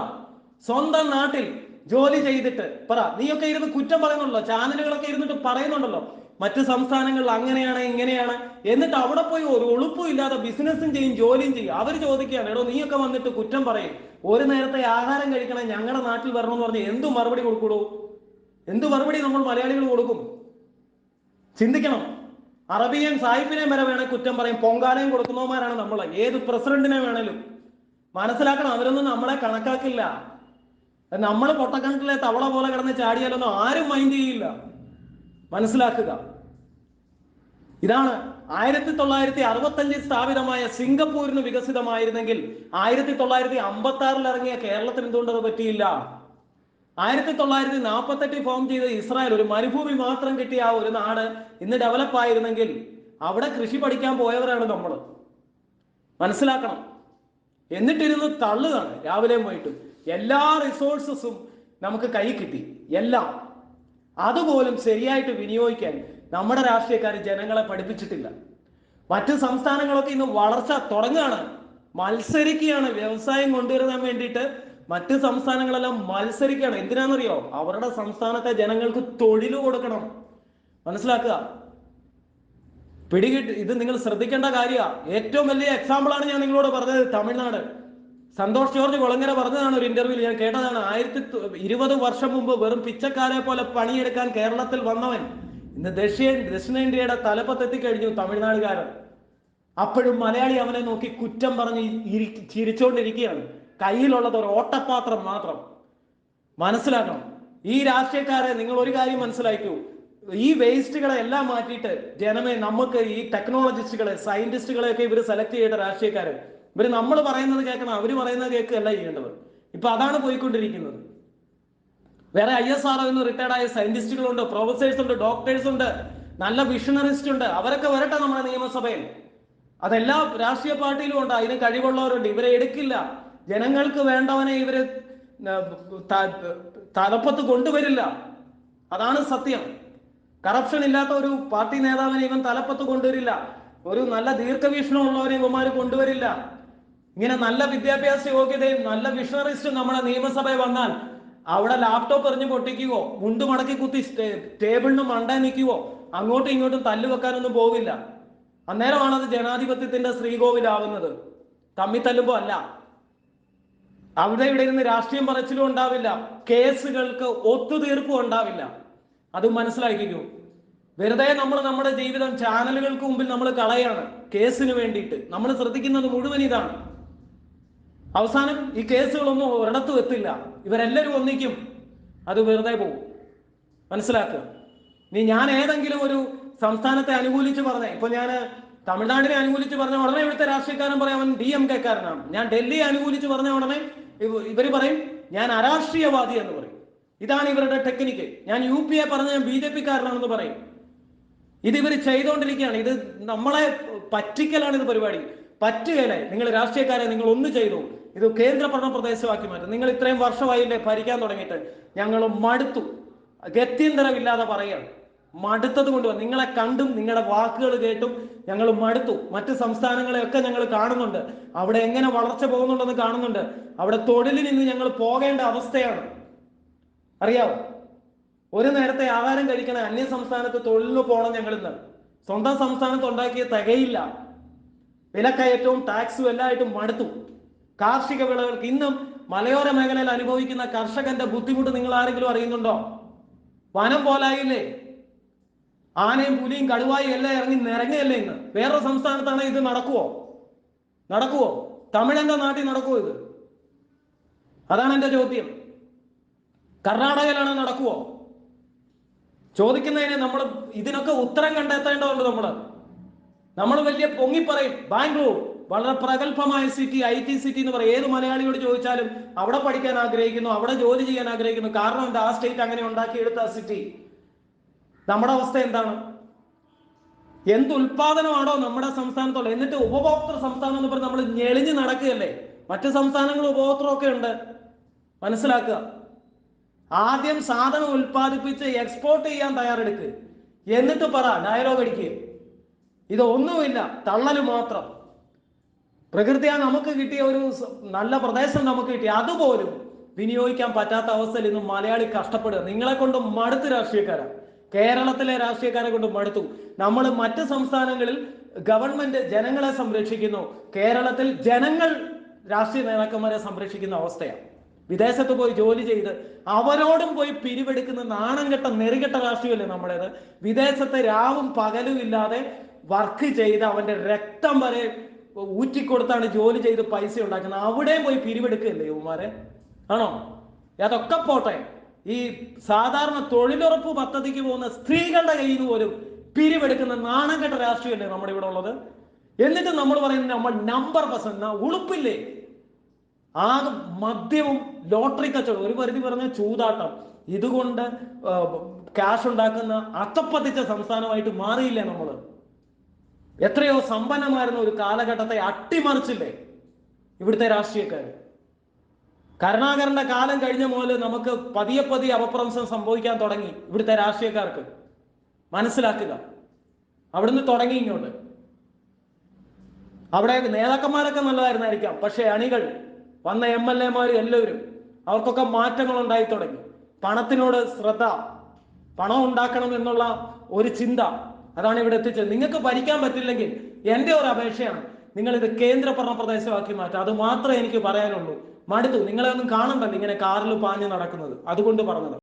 സ്വന്തം നാട്ടിൽ ജോലി ചെയ്തിട്ട് പറ. നീയൊക്കെ ഇരുന്ന് കുറ്റം പറയുന്നുണ്ടല്ലോ, ചാനലുകളൊക്കെ ഇരുന്നിട്ട് പറയുന്നുണ്ടല്ലോ മറ്റു സംസ്ഥാനങ്ങളിൽ അങ്ങനെയാണ് ഇങ്ങനെയാണ്. എന്നിട്ട് അവിടെ പോയി ഒരു ഒളുപ്പും ഇല്ലാതെ ബിസിനസ്സും ചെയ്യും, ജോലിയും ചെയ്യും. അവർ ചോദിക്കുകയാണ്, എടോ നീയൊക്കെ വന്നിട്ട് കുറ്റം പറയും, ഒരു നേരത്തെ ആഹാരം കഴിക്കണം, ഞങ്ങളുടെ നാട്ടിൽ വരണമെന്ന് പറഞ്ഞ് എന്തു മറുപടി കൊടുക്കൂടോ? എന്തു മറുപടി നമ്മൾ മലയാളികൾ കൊടുക്കും? ചിന്തിക്കണം. അറബിയൻ സാഹിബിനെ വരെ വേണേ കുറ്റം പറയും. പൊങ്കാലയും കൊടുക്കുന്നവന്മാരാണ് നമ്മൾ. ഏത് പ്രസിഡന്റിനെ വേണേലും മനസ്സിലാക്കണം. അവരൊന്നും നമ്മളെ കണക്കാക്കില്ല. നമ്മൾ പൊട്ടക്കണക്കിലെ തവള പോലെ കിടന്ന് ചാടിയാലൊന്നും ആരും മൈൻഡ് ചെയ്യില്ല. മനസ്സിലാക്കുക. ഇതാണ് 1965 സ്ഥാപിതമായ സിംഗപ്പൂരിന് വികസിതമായിരുന്നെങ്കിൽ 1956 ഇറങ്ങിയ കേരളത്തിന് എന്തുകൊണ്ടത് പറ്റിയില്ല? 1948 ഫോം ചെയ്ത ഇസ്രായേൽ, ഒരു മരുഭൂമി മാത്രം കിട്ടിയ ആ ഒരു നാട് ഇന്ന് ഡെവലപ്പ് ആയിരുന്നെങ്കിൽ അവിടെ കൃഷി പഠിക്കാൻ പോയവരാണ് നമ്മൾ. മനസ്സിലാക്കണം. എന്നിട്ടിരുന്ന് തള്ളുകയാണ് രാവിലെയും വൈകിട്ടും. എല്ലാ റിസോഴ്സസും നമുക്ക് കൈ കിട്ടി, എല്ലാം. അതുപോലും ശരിയായിട്ട് വിനിയോഗിക്കാൻ നമ്മുടെ രാഷ്ട്രീയക്കാർ ജനങ്ങളെ പഠിപ്പിച്ചിട്ടില്ല. മറ്റു സംസ്ഥാനങ്ങളൊക്കെ ഇന്ന് വളർച്ച തുടങ്ങുകയാണ്, മത്സരിക്കുകയാണ്. വ്യവസായം കൊണ്ടുവരാൻ വേണ്ടിയിട്ട് മറ്റു സംസ്ഥാനങ്ങളെല്ലാം മത്സരിക്കുകയാണ്. എന്തിനാണെന്നറിയോ? അവരുടെ സംസ്ഥാനത്തെ ജനങ്ങൾക്ക് തൊഴിൽ കൊടുക്കണം. മനസ്സിലാക്കുക. പിടികിട്ട്. ഇത് നിങ്ങൾ ശ്രദ്ധിക്കേണ്ട കാര്യമാണ്. ഏറ്റവും വലിയ എക്സാമ്പിളാണ് ഞാൻ നിങ്ങളോട് പറഞ്ഞത്. തമിഴ്നാട്. സന്തോഷ് ജോർജ് കൊളങ്ങര പറഞ്ഞതാണ് ഒരു ഇന്റർവ്യൂവിൽ, ഞാൻ കേട്ടതാണ്. 20 വർഷം മുമ്പ് വെറും പിച്ചക്കാരെ പോലെ പണിയെടുക്കാൻ കേരളത്തിൽ വന്നവൻ ഇന്ന് ദക്ഷിണേന്ത്യയുടെ തലപ്പത്തെത്തിക്കഴിഞ്ഞു, തമിഴ്നാടുകാരൻ. അപ്പോഴും മലയാളി അവനെ നോക്കി കുറ്റം പറഞ്ഞ് ചിരിച്ചോണ്ടിരിക്കുകയാണ്. കയ്യിലുള്ളത് ഒരു ഓട്ടപാത്രം മാത്രം. മനസ്സിലാക്കണം. ഈ രാഷ്ട്രീയക്കാരെ നിങ്ങൾ ഒരു കാര്യം മനസ്സിലാക്കൂ. ഈ വേസ്റ്റുകളെ എല്ലാം മാറ്റിയിട്ട് ജനമേ, നമുക്ക് ഈ ടെക്നോളജിസ്റ്റുകളെ, സയന്റിസ്റ്റുകളെയൊക്കെ ഇവർ സെലക്ട് ചെയ്യേണ്ട രാഷ്ട്രീയക്കാര്. ഇവര് നമ്മൾ പറയുന്നത് കേൾക്കണം, അവര് പറയുന്നത് കേൾക്കുകയല്ല ചെയ്യേണ്ടത്. ഇപ്പൊ അതാണ് പോയിക്കൊണ്ടിരിക്കുന്നത്. വേറെ ISRO റിട്ടയർഡ് ആയ സയന്റിസ്റ്റുകളുണ്ട്, പ്രൊഫസേഴ്സ് ഉണ്ട്, ഡോക്ടേഴ്സ് ഉണ്ട്, നല്ല വിഷണറിസ്റ്റ് ഉണ്ട്. അവരൊക്കെ വരട്ടെ നമ്മുടെ നിയമസഭയിൽ. അതെല്ലാ രാഷ്ട്രീയ പാർട്ടിയിലും ഉണ്ട്. അതിന് കഴിവുള്ളവരുണ്ട്. ഇവരെ എടുക്കില്ല. ജനങ്ങൾക്ക് വേണ്ടവനെ ഇവര് തലപ്പത്ത് കൊണ്ടുവരില്ല. അതാണ് സത്യം. കറപ്ഷൻ ഇല്ലാത്ത ഒരു പാർട്ടി നേതാവിനെ ഇവൻ തലപ്പത്ത് കൊണ്ടുവരില്ല. ഒരു നല്ല ദീർഘവീക്ഷണമുള്ളവരെ ഇവന്മാർ കൊണ്ടുവരില്ല. ഇങ്ങനെ നല്ല വിദ്യാഭ്യാസ യോഗ്യതയും നല്ല വിഷണറിസ്റ്റും നമ്മുടെ നിയമസഭയിൽ വന്നാൽ അവിടെ ലാപ്ടോപ്പ് എറിഞ്ഞ് പൊട്ടിക്കുകയോ മുണ്ട് മടക്കി കുത്തി ടേബിളിന് മണ്ടേ നിൽക്കുകയോ അങ്ങോട്ടും ഇങ്ങോട്ടും തല്ലുവെക്കാനൊന്നും പോവില്ല. അന്നേരമാണ് അത് ജനാധിപത്യത്തിന്റെ ശ്രീകോവിലാവുന്നത്. തമ്മിൽ തല്ലുമ്പോ അല്ല. അവിടെ ഇവിടെ ഇരുന്ന് രാഷ്ട്രീയം പറച്ചിലും ഉണ്ടാവില്ല, കേസുകൾക്ക് ഒത്തുതീർപ്പും ഉണ്ടാവില്ല. അത് മനസ്സിലാക്കിക്കൂ. വെറുതെ നമ്മൾ നമ്മുടെ ജീവിതം ചാനലുകൾക്ക് മുമ്പിൽ നമ്മൾ കളയാണ് കേസിന് വേണ്ടിയിട്ട്. നമ്മൾ ശ്രദ്ധിക്കുന്നത് മുഴുവൻ ഇതാണ്. അവസാനം ഈ കേസുകളൊന്നും ഒരിടത്തും എത്തില്ല. ഇവരെല്ലാവരും ഒന്നിക്കും, അത് വെറുതെ പോകും. മനസ്സിലാക്കുക. ഞാൻ ഏതെങ്കിലും ഒരു സംസ്ഥാനത്തെ അനുകൂലിച്ച് പറഞ്ഞേ, ഇപ്പൊ ഞാൻ തമിഴ്നാടിനെ അനുകൂലിച്ച് പറഞ്ഞ ഉടനെ ഇവിടുത്തെ രാഷ്ട്രീയക്കാരൻ പറയാം അവൻ DMK കാരനാണ്. ഞാൻ ഡൽഹിയെ അനുകൂലിച്ച് പറഞ്ഞ ഉടനെ ഇവര് പറയും ഞാൻ അരാഷ്ട്രീയവാദി എന്ന് പറയും. ഇതാണ് ഇവരുടെ ടെക്നിക്ക്. ഞാൻ UP പറഞ്ഞ ഞാൻ BJP കാരനാണെന്ന് പറയും. ഇത് ഇവർ ചെയ്തുകൊണ്ടിരിക്കുകയാണ്. ഇത് നമ്മളെ പറ്റിക്കലാണ്. ഇത് പരിപാടി പറ്റുകയല്ലേ. നിങ്ങൾ രാഷ്ട്രീയക്കാരെ നിങ്ങൾ ഒന്ന് ചെയ്തു, ഇത് കേന്ദ്രഭരണ പ്രദേശമാക്കി മാറ്റും. നിങ്ങൾ ഇത്രയും വർഷമായില്ലേ ഭരിക്കാൻ തുടങ്ങിയിട്ട്. ഞങ്ങൾ മടുത്തു, ഗത്യന്തരമില്ലാതെ പറയുകയാണ്. മടുത്തത് കൊണ്ട് നിങ്ങളെ കണ്ടും നിങ്ങളുടെ വാക്കുകൾ കേട്ടും ഞങ്ങൾ മടുത്തു. മറ്റ് സംസ്ഥാനങ്ങളെയൊക്കെ ഞങ്ങൾ കാണുന്നുണ്ട്, അവിടെ എങ്ങനെ വളർച്ച പോകുന്നുണ്ടെന്ന് കാണുന്നുണ്ട്. അവിടെ തൊഴിലിൽ നിന്ന് ഞങ്ങൾ പോകേണ്ട അവസ്ഥയാണ്. അറിയാവോ, ഒരു നേരത്തെ ആഹാരം കഴിക്കണ അന്യ സംസ്ഥാനത്ത് തൊഴിലിന് പോകണം. ഞങ്ങൾ ഇന്ന് സ്വന്തം സംസ്ഥാനത്ത് ഉണ്ടാക്കിയ തികയില്ല. വിലക്കയറ്റവും ടാക്സും എല്ലായിട്ടും മടുത്തു. കാർഷിക വിളകൾക്ക് ഇന്നും മലയോര മേഖലയിൽ അനുഭവിക്കുന്ന കർഷകന്റെ ബുദ്ധിമുട്ട് നിങ്ങൾ ആരെങ്കിലും അറിയുന്നുണ്ടോ? വനം പോലായില്ലേ? ആനയും പുലിയും കടുവായും എല്ലാം ഇറങ്ങി നിരങ്ങയല്ലേ ഇന്ന്. വേറൊരു സംസ്ഥാനത്താണ് ഇത് നടക്കുവോ? തമിഴന്റെ നാട്ടിൽ നടക്കുവോ ഇത്? അതാണ് എന്റെ ചോദ്യം. കർണാടകയിലാണ് നടക്കുവോ? ചോദിക്കുന്നതിന് നമ്മൾ ഇതിനൊക്കെ ഉത്തരം കണ്ടെത്തേണ്ടതുണ്ട്. നമ്മൾ വലിയ പൊങ്ങിപ്പറയും. ബാംഗ്ലൂർ വളരെ പ്രഗത്ഭമായ സിറ്റി, IT സിറ്റി എന്ന് പറയും. ഏത് മലയാളിയോട് ചോദിച്ചാലും അവിടെ പഠിക്കാൻ ആഗ്രഹിക്കുന്നു, അവിടെ ജോലി ചെയ്യാൻ ആഗ്രഹിക്കുന്നു. കാരണം എന്താ? ആ സ്റ്റേറ്റ് അങ്ങനെ ഉണ്ടാക്കിയെടുത്ത സിറ്റി. നമ്മുടെ അവസ്ഥ എന്താണ്? എന്ത് ഉൽപാദനമാണോ നമ്മുടെ സംസ്ഥാനത്തുള്ളത്? എന്നിട്ട് ഉപഭോക്തൃ സംസ്ഥാനം എന്ന് പറഞ്ഞ് നമ്മൾ ഞെളിഞ്ഞ് നടക്കുകയല്ലേ. മറ്റു സംസ്ഥാനങ്ങൾ ഉപഭോക്തൃമൊക്കെ ഉണ്ട്. മനസ്സിലാക്കുക. ആദ്യം സാധനം ഉൽപ്പാദിപ്പിച്ച് എക്സ്പോർട്ട് ചെയ്യാൻ തയ്യാറെടുക്കുക, എന്നിട്ട് പറ ഡയലോഗ് അടിക്കുക. ഇതൊന്നുമില്ല, തള്ളല് മാത്രം. പ്രകൃതിയാ നമുക്ക് കിട്ടിയ ഒരു നല്ല പ്രദേശം നമുക്ക് കിട്ടി, അതുപോലും വിനിയോഗിക്കാൻ പറ്റാത്ത അവസ്ഥയിൽ ഇന്ന് മലയാളി കഷ്ടപ്പെടുക. നിങ്ങളെ കൊണ്ട് മടുത്ത് രാഷ്ട്രീയക്കാരാണ്. കേരളത്തിലെ രാഷ്ട്രീയക്കാരെ കൊണ്ട് മടുത്തു. നമ്മൾ മറ്റ് സംസ്ഥാനങ്ങളിൽ ഗവൺമെന്റ് ജനങ്ങളെ സംരക്ഷിക്കുന്നു, കേരളത്തിൽ ജനങ്ങൾ രാഷ്ട്രീയ നേതാക്കന്മാരെ സംരക്ഷിക്കുന്ന അവസ്ഥയാണ്. വിദേശത്ത് പോയി ജോലി ചെയ്ത് അവരോടും പോയി പിരിവെടുക്കുന്ന നാണം കെട്ട നെറികെട്ട രാഷ്ട്രീയമല്ലേ നമ്മുടേത്. വിദേശത്തെ രാവും പകലും ഇല്ലാതെ വർക്ക് ചെയ്ത് അവന്റെ രക്തം വരെ ഊറ്റിക്കൊടുത്താണ് ജോലി ചെയ്ത് പൈസ ഉണ്ടാക്കുന്നത്. അവിടെയും പോയി പിരിവെടുക്കുകയല്ലേ ഇവന്മാരെ? ആണോ? അതൊക്കെ പോട്ടെ, ഈ സാധാരണ തൊഴിലുറപ്പ് പദ്ധതിക്ക് പോകുന്ന സ്ത്രീകളുടെ കയ്യിൽ നിന്ന് പോലും പിരിവെടുക്കുന്ന നാണം കെട്ട രാഷ്ട്രീയമല്ലേ നമ്മുടെ ഇവിടെ ഉള്ളത്. എന്നിട്ട് നമ്മൾ പറയുന്നത് നമ്മൾ നമ്പർ പെർസെന്റ് ഉളുപ്പില്ലേ? ആകെ മദ്യവും ലോട്ടറി കച്ചവടം, ഒരു പരിധി പറഞ്ഞ ചൂതാട്ടം, ഇതുകൊണ്ട് ക്യാഷ് ഉണ്ടാക്കുന്ന അത്തപ്പതിച്ച സംസ്ഥാനമായിട്ട് മാറിയില്ലേ നമ്മൾ? എത്രയോ സമ്പന്നമായിരുന്ന ഒരു കാലഘട്ടത്തെ അട്ടിമറിച്ചില്ലേ ഇവിടുത്തെ രാഷ്ട്രീയക്കാർ? കരുണാകരന്റെ കാലം കഴിഞ്ഞ മുതൽ നമുക്ക് പതിയെ പതിയെ അപഭ്രംശം സംഭവിക്കാൻ തുടങ്ങി ഇവിടുത്തെ രാഷ്ട്രീയക്കാർക്ക്. മനസ്സിലാക്കുക. അവിടുന്ന് തുടങ്ങി ഇങ്ങോട്ട്. അവിടെ നേതാക്കന്മാരൊക്കെ നല്ലതായിരുന്നായിരിക്കാം, പക്ഷെ അണികൾ വന്ന MLA എല്ലാവരും അവർക്കൊക്കെ മാറ്റങ്ങൾ ഉണ്ടായി തുടങ്ങി. പണത്തിനോട് ശ്രദ്ധ, പണം ഉണ്ടാക്കണം എന്നുള്ള ഒരു ചിന്ത, അതാണ് ഇവിടെ എത്തിച്ചത്. നിങ്ങൾക്ക് ഭരിക്കാൻ പറ്റില്ലെങ്കിൽ എൻ്റെ ഒരു അപേക്ഷയാണ്, നിങ്ങൾ ഇത് കേന്ദ്രഭരണ പ്രദേശമാക്കി മാറ്റുക. അത് മാത്രമേ എനിക്ക് പറയാനുള്ളൂ. മടുത്തു. നിങ്ങളെ ഒന്നും കാണണ്ടല്ലോ ഇങ്ങനെ കാറിൽ പാഞ്ഞു നടക്കുന്നത്, അതുകൊണ്ട് പറഞ്ഞത്.